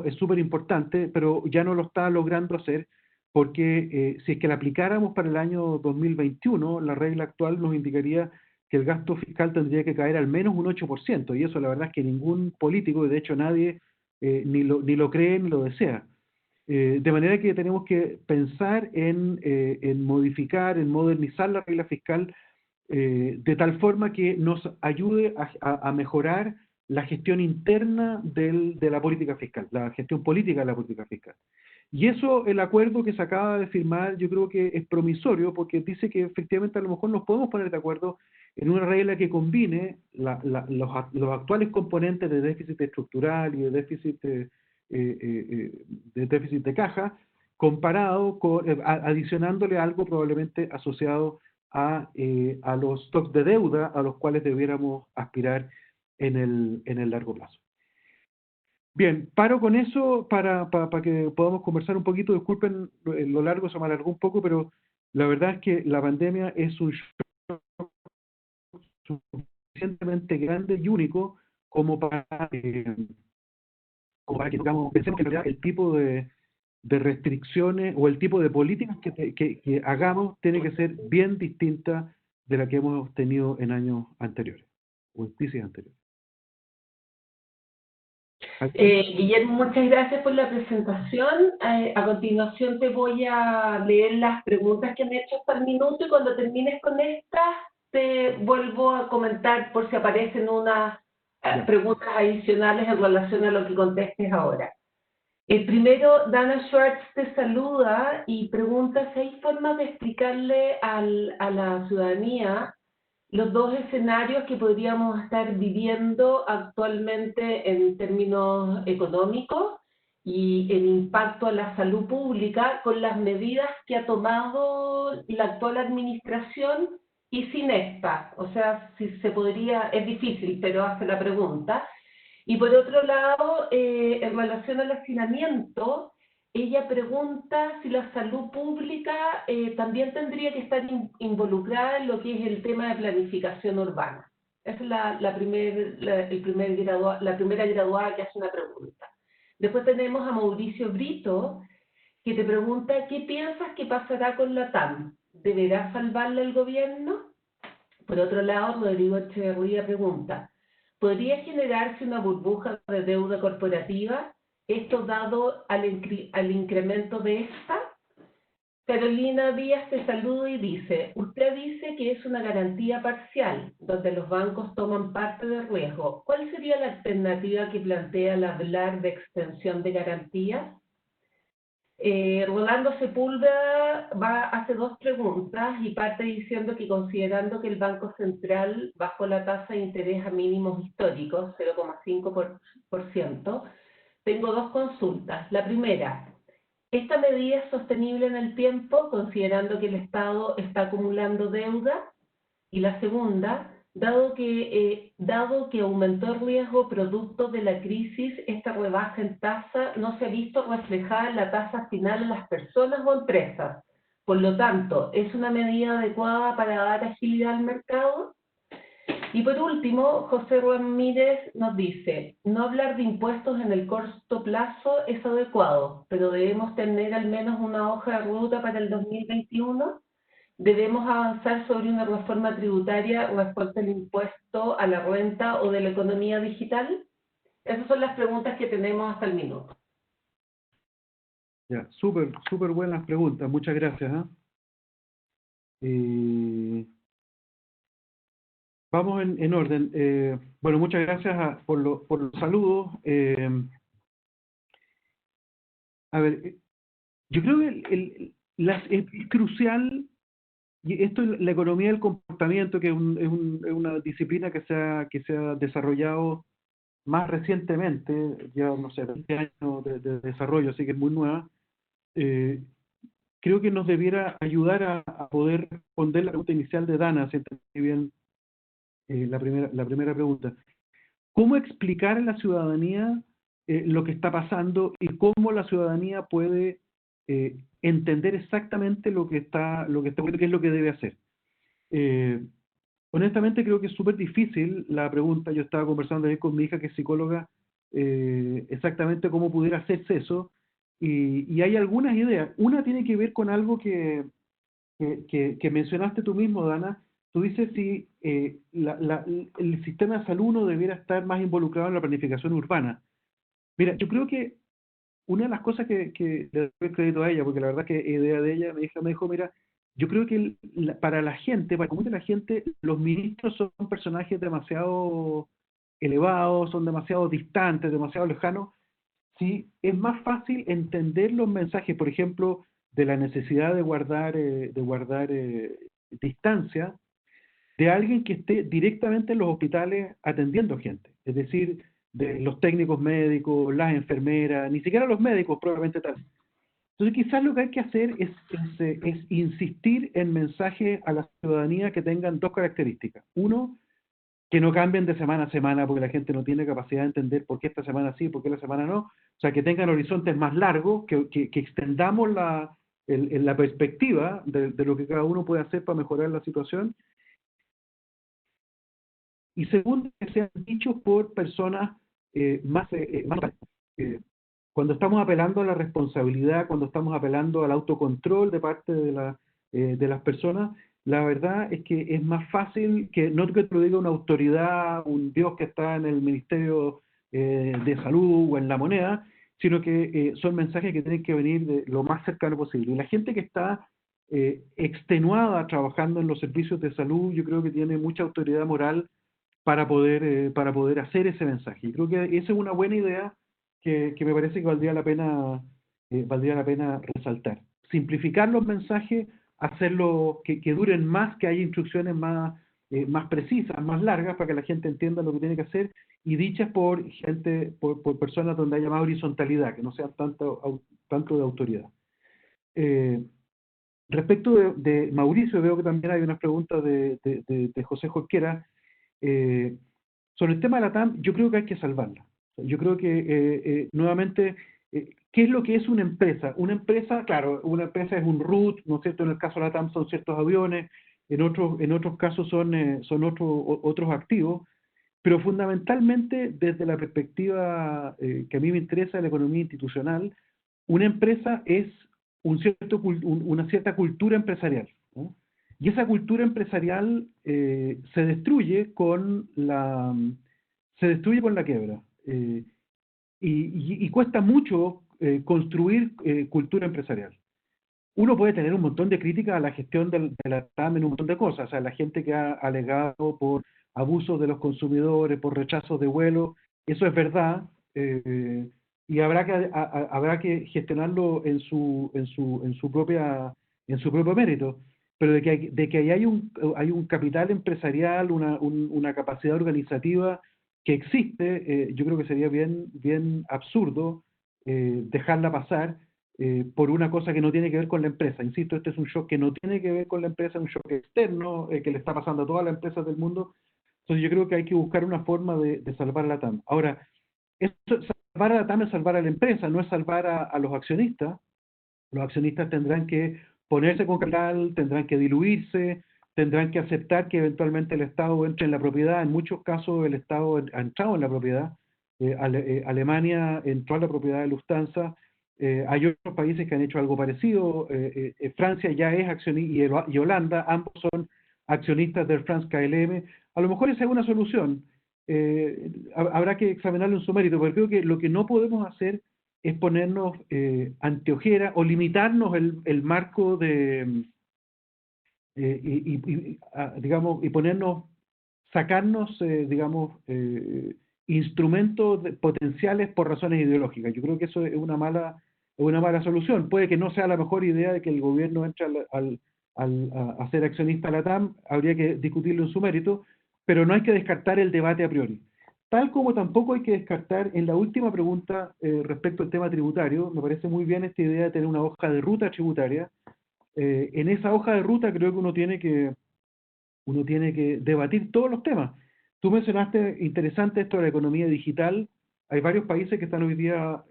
es súper importante, pero ya no lo está logrando hacer porque si es que la aplicáramos para el año 2021, la regla actual nos indicaría que el gasto fiscal tendría que caer al menos un 8%, y eso la verdad es que ningún político, y de hecho nadie, ni lo cree ni lo desea. De manera que tenemos que pensar en modificar, en modernizar la regla fiscal de tal forma que nos ayude a mejorar la gestión interna de la política fiscal, la gestión política de la política fiscal. Y eso, el acuerdo que se acaba de firmar, yo creo que es promisorio, porque dice que efectivamente a lo mejor nos podemos poner de acuerdo en una regla que combine los actuales componentes de déficit estructural y de déficit de caja, comparado con, adicionándole algo probablemente asociado a los stocks de deuda a los cuales debiéramos aspirar en el largo plazo. Bien, paro con eso para que podamos conversar un poquito. Disculpen lo largo, se me alargó un poco, pero la verdad es que la pandemia es un shock suficientemente grande y único como para que digamos, pensemos que en realidad el tipo de restricciones o el tipo de políticas que hagamos tiene que ser bien distinta de la que hemos tenido en años anteriores o en crisis anteriores. Guillermo, muchas gracias por la presentación. A continuación te voy a leer las preguntas que me he hecho hasta el minuto, y cuando termines con estas te vuelvo a comentar por si aparecen unas preguntas adicionales en relación a lo que contestes ahora. Primero, Dana Schwartz te saluda y pregunta si hay formas de explicarle a la ciudadanía los dos escenarios que podríamos estar viviendo actualmente en términos económicos y el impacto a la salud pública con las medidas que ha tomado la actual administración y sin esta. O sea, si se podría, es difícil, pero hace la pregunta. Y por otro lado, en relación al hacinamiento, ella pregunta si la salud pública también tendría que estar involucrada en lo que es el tema de planificación urbana. Esa es la primera graduada que hace una pregunta. Después tenemos a Mauricio Brito, que te pregunta, ¿qué piensas que pasará con la TAM? ¿Deberá salvarla el gobierno? Por otro lado, Rodrigo Echeverría pregunta, ¿podría generarse una burbuja de deuda corporativa? Esto dado al incremento de esta. Carolina Díaz te saluda y dice, usted dice que es una garantía parcial, donde los bancos toman parte del riesgo. ¿Cuál sería la alternativa que plantea al hablar de extensión de garantías? Rolando Sepúlveda hace dos preguntas y parte diciendo que considerando que el Banco Central bajó la tasa de interés a mínimos históricos, 0,5%, tengo dos consultas. La primera, ¿esta medida es sostenible en el tiempo, considerando que el Estado está acumulando deuda? Y la segunda, dado que aumentó el riesgo producto de la crisis, esta rebaja en tasa no se ha visto reflejada en la tasa final a las personas o empresas. Por lo tanto, ¿es una medida adecuada para dar agilidad al mercado? Y por último, José Ramírez nos dice, no hablar de impuestos en el corto plazo es adecuado, pero debemos tener al menos una hoja de ruta para el 2021. ¿Debemos avanzar sobre una reforma tributaria respecto al impuesto a la renta o de la economía digital? Esas son las preguntas que tenemos hasta el minuto. Ya, súper buenas preguntas, muchas gracias. Vamos en orden. Bueno, muchas gracias por los saludos. A ver, yo creo que es crucial, y esto es la economía del comportamiento, que es una disciplina que se ha desarrollado más recientemente, ya no sé, 20 años de desarrollo, así que es muy nueva. Eh, Creo que nos debiera ayudar a poder responder la pregunta inicial de Dana, si entendí bien la primera pregunta. ¿Cómo explicar a la ciudadanía lo que está pasando y cómo la ciudadanía puede entender exactamente lo que está ocurriendo, qué es lo que debe hacer? Eh, Honestamente creo que es súper difícil la pregunta. Yo estaba conversando ayer con mi hija que es psicóloga, exactamente cómo pudiera hacerse eso, y hay algunas ideas. Una tiene que ver con algo que mencionaste tú mismo, Dana. Tú dices si el sistema de salud no debiera estar más involucrado en la planificación urbana. Mira, yo creo que una de las cosas que le doy el crédito a ella, porque la verdad que idea de ella, mi hija me dijo, mira, yo creo que para la gente, para el común de la gente, los ministros son personajes demasiado elevados, son demasiado distantes, demasiado lejanos. Sí, es más fácil entender los mensajes, por ejemplo, de la necesidad de guardar distancia, de alguien que esté directamente en los hospitales atendiendo gente, es decir, de los técnicos médicos, las enfermeras, ni siquiera los médicos probablemente tal. Entonces quizás lo que hay que hacer es insistir en mensajes a la ciudadanía que tengan dos características. Uno, que no cambien de semana a semana porque la gente no tiene capacidad de entender por qué esta semana sí, por qué la semana no. O sea, que tengan horizontes más largos, que extendamos la perspectiva de lo que cada uno puede hacer para mejorar la situación. Y segundo, que sean dichos por personas más eh, cuando estamos apelando a la responsabilidad, cuando estamos apelando al autocontrol de parte de las personas, la verdad es que es más fácil que no que te lo diga una autoridad, un Dios que está en el Ministerio de Salud o en la moneda, sino que son mensajes que tienen que venir de lo más cercano posible. Y la gente que está extenuada trabajando en los servicios de salud, yo creo que tiene mucha autoridad moral para poder hacer ese mensaje. Y creo que esa es una buena idea que me parece que valdría la pena resaltar. Simplificar los mensajes, hacerlo que duren más, que haya instrucciones más precisas, más largas, para que la gente entienda lo que tiene que hacer, y dichas por gente, por personas donde haya más horizontalidad, que no sea tanto de autoridad. Respecto de Mauricio, veo que también hay unas preguntas de José Jorquera. Eh, Sobre el tema de la TAM, yo creo que hay que salvarla. Yo creo que, nuevamente, ¿qué es lo que es una empresa? Una empresa, claro, una empresa es un root, ¿no es cierto? En el caso de la TAM son ciertos aviones, en otros casos son otros activos, pero fundamentalmente desde la perspectiva que a mí me interesa de la economía institucional, una empresa es una cierta cultura empresarial, ¿no? Y esa cultura empresarial se destruye con la quiebra. Y cuesta mucho construir cultura empresarial. Uno puede tener un montón de críticas a la gestión de la TAM en un montón de cosas, o sea, la gente que ha alegado por abusos de los consumidores, por rechazos de vuelo, eso es verdad, y habrá que gestionarlo en su propio mérito, pero de que ahí hay un capital empresarial, una capacidad organizativa que existe, yo creo que sería bien absurdo dejarla pasar por una cosa que no tiene que ver con la empresa. Insisto, este es un shock que no tiene que ver con la empresa, es un shock externo que le está pasando a todas las empresas del mundo. Entonces yo creo que hay que buscar una forma de salvar a la TAM. Ahora, salvar a la TAM es salvar a la empresa, no es salvar a los accionistas. Los accionistas tendrán que ponerse con capital, tendrán que diluirse, tendrán que aceptar que eventualmente el Estado entre en la propiedad. En muchos casos el Estado ha entrado en la propiedad. Alemania entró en la propiedad de Lufthansa. Hay otros países que han hecho algo parecido. Francia ya es accionista y Holanda, ambos son accionistas del France KLM. A lo mejor esa es una solución. Habrá que examinarlo en su mérito, pero creo que lo que no podemos hacer es ponernos anteojera o limitarnos el marco digamos, y ponernos sacarnos, digamos, instrumentos potenciales por razones ideológicas. Yo creo que eso es una mala solución. Puede que no sea la mejor idea de que el gobierno entre a ser accionista a la TAM, habría que discutirlo en su mérito, pero no hay que descartar el debate a priori. Tal como tampoco hay que descartar, en la última pregunta respecto al tema tributario, me parece muy bien esta idea de tener una hoja de ruta tributaria. En esa hoja de ruta creo que uno tiene que debatir todos los temas. Tú mencionaste, interesante esto de la economía digital. Hay varios países que están hoy día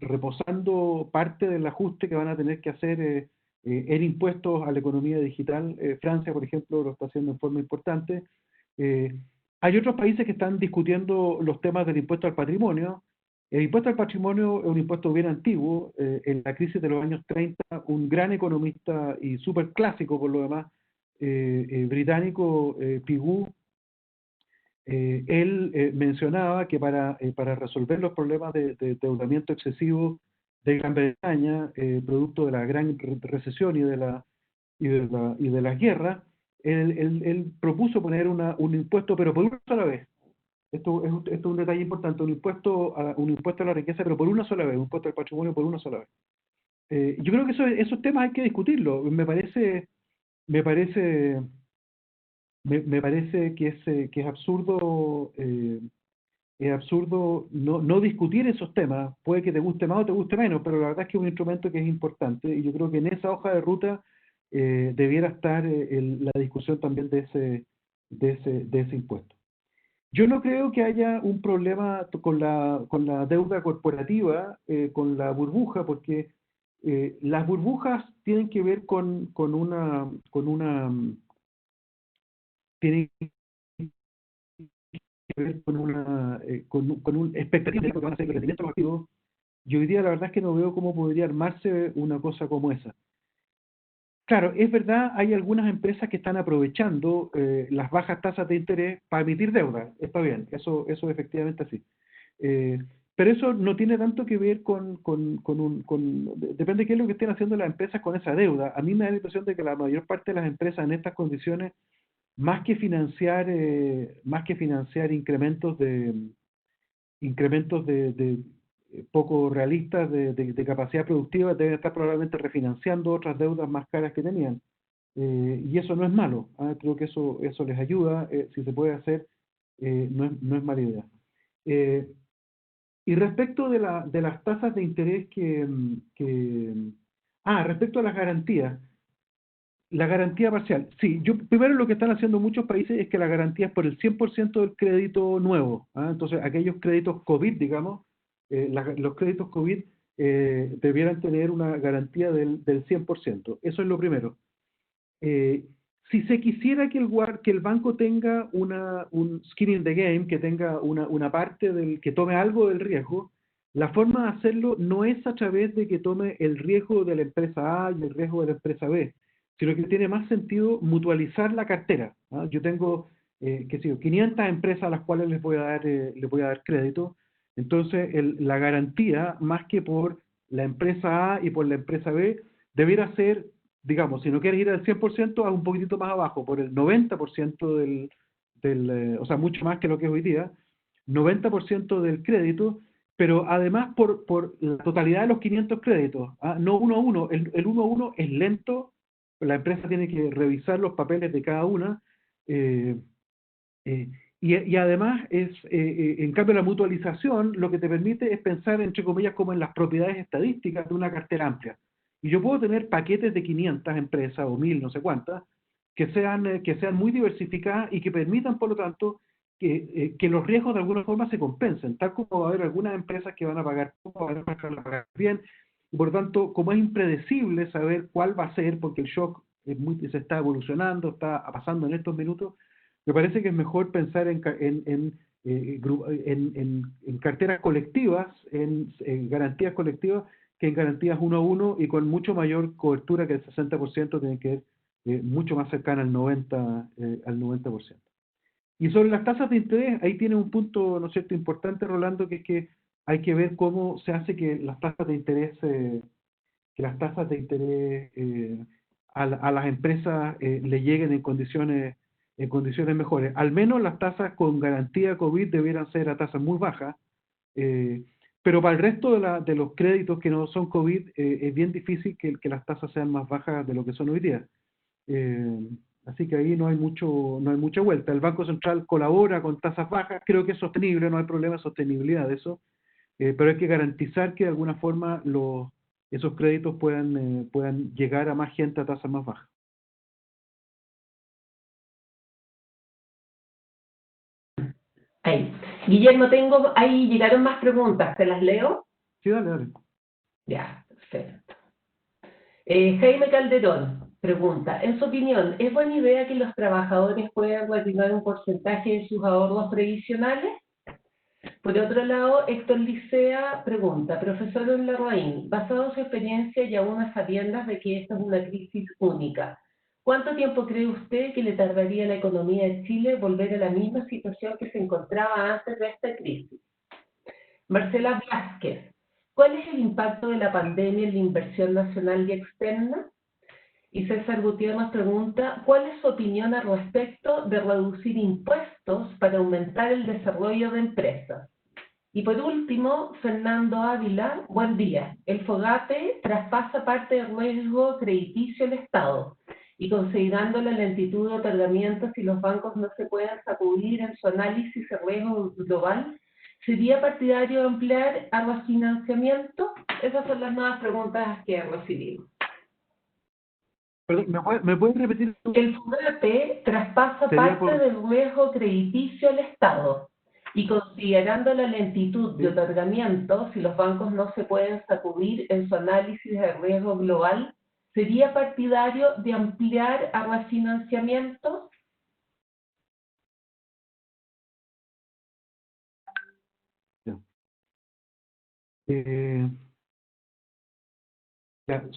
reposando parte del ajuste que van a tener que hacer en impuestos a la economía digital. Francia, por ejemplo, lo está haciendo en forma importante. Eh, Hay otros países que están discutiendo los temas del impuesto al patrimonio. El impuesto al patrimonio es un impuesto bien antiguo. En la crisis de los años 30, un gran economista y súper clásico por lo demás, británico, Pigou, él mencionaba que para resolver los problemas de endeudamiento excesivo de Gran Bretaña, producto de la gran recesión y de las guerras, él propuso poner un impuesto, pero por una sola vez. Esto es un detalle importante, un impuesto a la riqueza, pero por una sola vez, un impuesto al patrimonio por una sola vez. Yo creo que esos temas hay que discutirlos. Me parece me parece que es absurdo no discutir esos temas. Puede que te guste más o te guste menos, pero la verdad es que es un instrumento que es importante y yo creo que en esa hoja de ruta debiera estar la discusión también de ese impuesto. Yo no creo que haya un problema con la deuda corporativa, con la burbuja, porque las burbujas tienen que ver tienen que ver con un expectativa de que van a ser crecimientos activos. Y hoy día la verdad es que no veo cómo podría armarse una cosa como esa. Claro, es verdad, hay algunas empresas que están aprovechando las bajas tasas de interés para emitir deuda. Está bien, eso efectivamente así. Eh, pero eso no tiene tanto que ver depende de qué es lo que estén haciendo las empresas con esa deuda. A mí me da la impresión de que la mayor parte de las empresas en estas condiciones, más que financiar incrementos poco realistas de capacidad productiva, deben estar probablemente refinanciando otras deudas más caras que tenían. Y eso no es malo, ¿ah? Creo que eso les ayuda, si se puede hacer, no es mala idea. Y respecto de las tasas de interés respecto a las garantías, la garantía parcial. Sí, primero lo que están haciendo muchos países es que la garantía es por el 100% del crédito nuevo. ¿Ah? Entonces, aquellos créditos COVID, digamos, los créditos COVID debieran tener una garantía del 100%. Eso es lo primero. Eh, si se quisiera que el banco tenga un skin in the game, que tenga una parte que tome algo del riesgo, la forma de hacerlo no es a través de que tome el riesgo de la empresa A y el riesgo de la empresa B, sino que tiene más sentido mutualizar la cartera. ¿Ah? Yo tengo, 500 empresas a las cuales les voy a dar crédito, entonces la garantía, más que por la empresa A y por la empresa B, debiera ser, digamos, si no quieres ir al 100%, haz un poquitito más abajo, por el 90% o sea, mucho más que lo que es hoy día, 90% del crédito, pero además por la totalidad de los 500 créditos, ¿ah? No uno a uno, el uno a uno es lento, la empresa tiene que revisar los papeles de cada una, eh, eh, y además en cambio la mutualización lo que te permite es pensar, entre comillas, como en las propiedades estadísticas de una cartera amplia. Y yo puedo tener paquetes de 500 empresas o 1000, no sé cuántas, que sean muy diversificadas y que permitan, por lo tanto, que los riesgos de alguna forma se compensen, tal como va a haber algunas empresas que van a pagar poco, van a pagar bien, y por lo tanto, como es impredecible saber cuál va a ser, porque el shock se está evolucionando, está pasando en estos minutos, me parece que es mejor pensar en carteras colectivas, en garantías colectivas, que en garantías uno a uno y con mucho mayor cobertura que el 60% tiene que ser mucho más cercana al 90%. Y sobre las tasas de interés, ahí tiene un punto, ¿no es cierto?, importante, Rolando, que es que hay que ver cómo se hace que las tasas de interés, a las empresas le lleguen en condiciones en condiciones mejores. Al menos las tasas con garantía COVID debieran ser a tasas muy bajas, pero para el resto de los créditos que no son COVID es bien difícil que las tasas sean más bajas de lo que son hoy día. Así que ahí no hay mucha vuelta. El Banco Central colabora con tasas bajas, creo que es sostenible, no hay problema de sostenibilidad de eso, pero hay que garantizar que de alguna forma esos créditos puedan llegar a más gente a tasas más bajas. Ahí. Guillermo, ahí llegaron más preguntas, ¿te las leo? Sí, dale, dale. Ya, perfecto. Jaime Calderón pregunta, en su opinión, ¿es buena idea que los trabajadores puedan retirar un porcentaje de sus ahorros previsionales? Por otro lado, Héctor Licea pregunta, profesor Larraín, basado en su experiencia y aún a sabiendas de que esta es una crisis única, ¿cuánto tiempo cree usted que le tardaría a la economía de Chile volver a la misma situación que se encontraba antes de esta crisis? Marcela Vázquez, ¿cuál es el impacto de la pandemia en la inversión nacional y externa? Y César Gutiérrez nos pregunta, ¿cuál es su opinión al respecto de reducir impuestos para aumentar el desarrollo de empresas? Y por último, Fernando Ávila, buen día. El FOGAPE traspasa parte del riesgo crediticio al Estado y considerando la lentitud de otorgamiento si los bancos no se pueden sacudir en su análisis de riesgo global, ¿sería partidario de emplear armas financiamiento? Esas son las nuevas preguntas que recibimos. Perdón, ¿me puedes repetir? El FOGAPE traspasa parte del riesgo crediticio al Estado y considerando la lentitud de otorgamiento, si los bancos no se pueden sacudir en su análisis de riesgo global, ¿sería partidario de ampliar a refinanciamiento?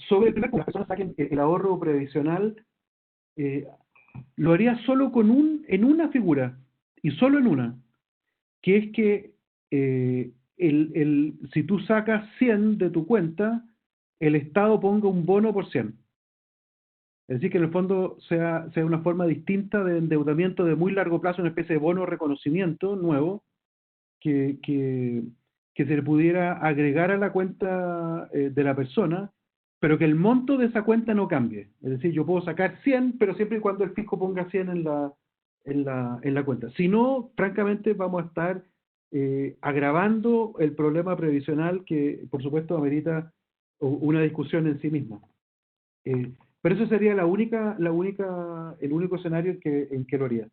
Sobre el primer punto, las personas saquen el ahorro previsional, lo haría solo en una figura, y solo en una, que es que si tú sacas 100 de tu cuenta, el Estado ponga un bono por 100. Es decir, que en el fondo sea una forma distinta de endeudamiento de muy largo plazo, una especie de bono de reconocimiento nuevo, que se le pudiera agregar a la cuenta de la persona, pero que el monto de esa cuenta no cambie. Es decir, yo puedo sacar 100, pero siempre y cuando el fisco ponga 100 en la cuenta. Si no, francamente, vamos a estar agravando el problema previsional que, por supuesto, amerita una discusión en sí misma. Pero eso sería el único escenario en que lo haría.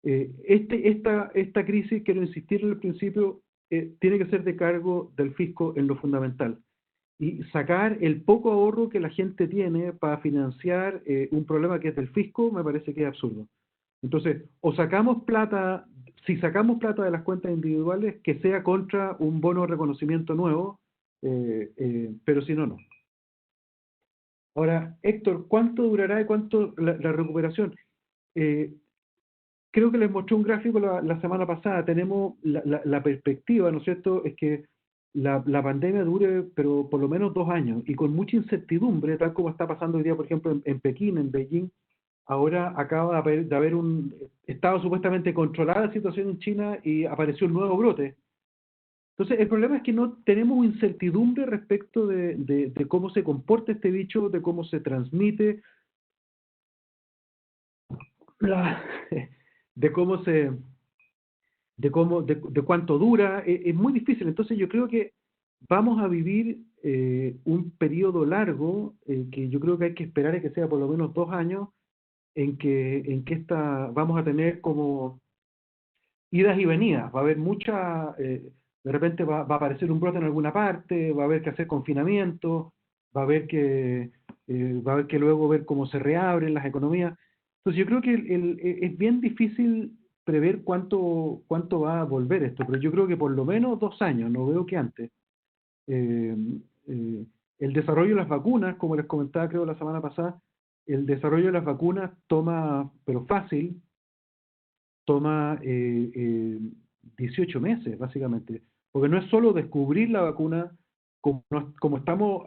Esta crisis, quiero insistir en el principio, tiene que ser de cargo del fisco en lo fundamental. Y sacar el poco ahorro que la gente tiene para financiar un problema que es del fisco, me parece que es absurdo. Entonces, o sacamos plata, si sacamos plata de las cuentas individuales, que sea contra un bono de reconocimiento nuevo, pero si no, no. Ahora, Héctor, ¿cuánto durará y cuánto la recuperación? Creo que les mostré un gráfico la semana pasada. Tenemos la perspectiva, ¿no es cierto?, es que la pandemia dure, pero por lo menos 2 años, y con mucha incertidumbre, tal como está pasando hoy día, por ejemplo, en Pekín, en Beijing. Ahora acaba de haber estaba supuestamente controlada la situación en China y apareció un nuevo brote. Entonces, el problema es que no tenemos incertidumbre respecto de cómo se comporta este bicho, de cómo se transmite, de cuánto dura, es muy difícil. Entonces yo creo que vamos a vivir un periodo largo, que yo creo que hay que esperar a que sea por lo menos 2 años, en que vamos a tener como idas y venidas. Va a haber de repente va a aparecer un brote en alguna parte, va a haber que hacer confinamiento, va a haber que luego ver cómo se reabren las economías. Entonces yo creo que es bien difícil prever cuánto va a volver esto, pero yo creo que por lo menos 2 años, no veo que antes. El desarrollo de las vacunas, como les comentaba creo la semana pasada, el desarrollo de las vacunas pero fácil, toma 18 meses, básicamente. Porque no es solo descubrir la vacuna, como estamos,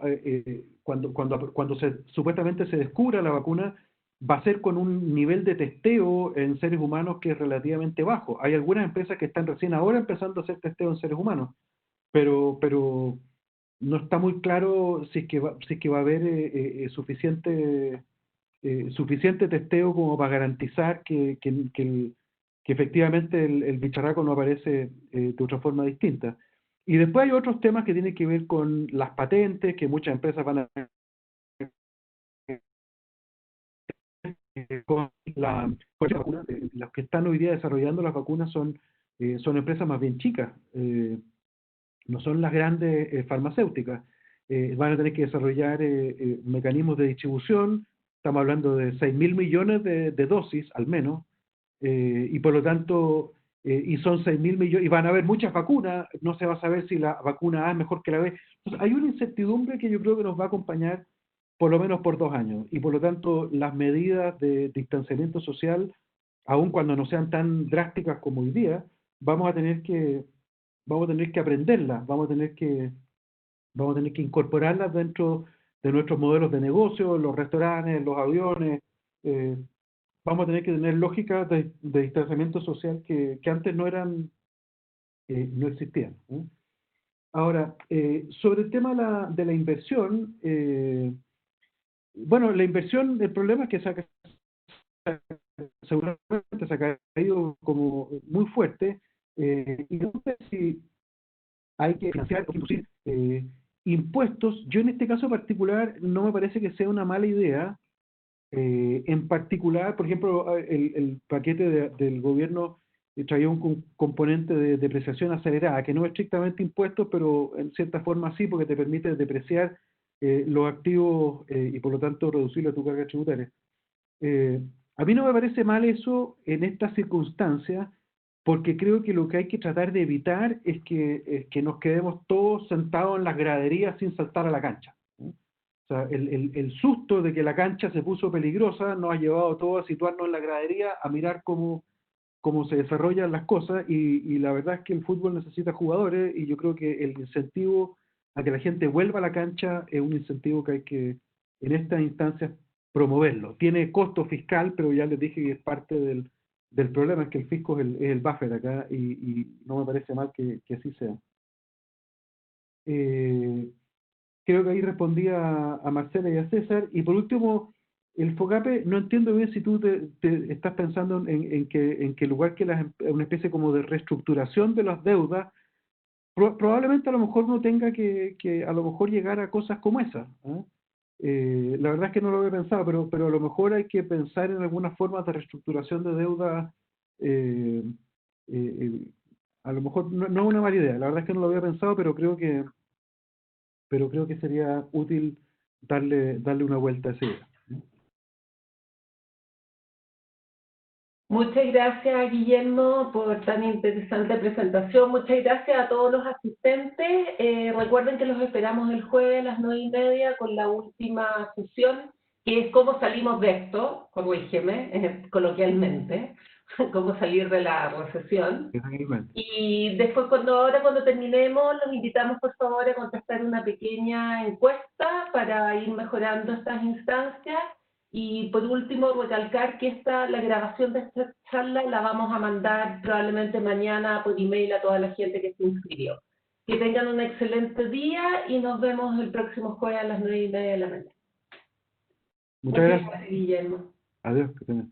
cuando supuestamente se descubra la vacuna, va a ser con un nivel de testeo en seres humanos que es relativamente bajo. Hay algunas empresas que están recién ahora empezando a hacer testeo en seres humanos, pero no está muy claro si es que va a haber suficiente testeo como para garantizar que efectivamente el bicharraco no aparece de otra forma distinta. Y después hay otros temas que tienen que ver con las patentes, que muchas empresas van a con con las vacunas. Los que están hoy día desarrollando las vacunas son empresas más bien chicas, no son las grandes farmacéuticas. Van a tener que desarrollar mecanismos de distribución. Estamos hablando de 6.000 millones de dosis al menos, y por lo tanto, y son 6.000 millones, y van a haber muchas vacunas, no se va a saber si la vacuna A es mejor que la B. Entonces, hay una incertidumbre que yo creo que nos va a acompañar por lo menos por 2 años, y por lo tanto las medidas de distanciamiento social, aun cuando no sean tan drásticas como hoy día, vamos a tener que aprenderlas, vamos a tener que incorporarlas dentro de nuestros modelos de negocio, los restaurantes, los aviones. eh, Vamos a tener que tener lógicas de distanciamiento social que antes no existían, ¿eh? Ahora, sobre el tema de la inversión, bueno, la inversión, el problema es que seguramente se ha caído como muy fuerte, y no sé si hay que financiar o inducir impuestos. Yo en este caso particular no me parece que sea una mala idea. En particular, por ejemplo, el paquete del gobierno traía un componente de depreciación acelerada, que no es estrictamente impuestos, pero en cierta forma sí, porque te permite depreciar los activos y por lo tanto reducirle tu carga tributaria. A mí no me parece mal eso en estas circunstancias, porque creo que lo que hay que tratar de evitar es que nos quedemos todos sentados en las graderías sin saltar a la cancha, ¿no? O sea, el susto de que la cancha se puso peligrosa nos ha llevado a todos a situarnos en la gradería, a mirar cómo se desarrollan las cosas, y la verdad es que el fútbol necesita jugadores, y yo creo que el incentivo a que la gente vuelva a la cancha es un incentivo que hay que, en estas instancias, promoverlo. Tiene costo fiscal, pero ya les dije que es parte del problema, es que el fisco es el buffer acá, y no me parece mal que así sea. Creo que ahí respondía a Marcela y a César. Y por último, el FOGAPE, no entiendo bien si tú te estás pensando en que en lugar que una especie como de reestructuración de las deudas, probablemente a lo mejor no tenga que a lo mejor llegar a cosas como esas, ¿eh? La verdad es que no lo había pensado, pero a lo mejor hay que pensar en algunas formas de reestructuración de deuda. eh, eh, eh, a lo mejor no es una mala idea, la verdad es que no lo había pensado, pero creo que sería útil darle una vuelta a esa idea. Muchas gracias, Guillermo, por tan interesante presentación. Muchas gracias a todos los asistentes. Recuerden que los esperamos el jueves a las 9:30 con la última sesión, que es cómo salimos de esto, corrígeme, coloquialmente, cómo salir de la recesión. Y después, cuando terminemos, los invitamos por favor a contestar una pequeña encuesta para ir mejorando estas instancias. Y por último, recalcar que la grabación de esta charla la vamos a mandar probablemente mañana por email a toda la gente que se inscribió. Que tengan un excelente día y nos vemos el próximo jueves a las 9:30 de la mañana. Muchas gracias. Gracias, Guillermo. Adiós, que tengan.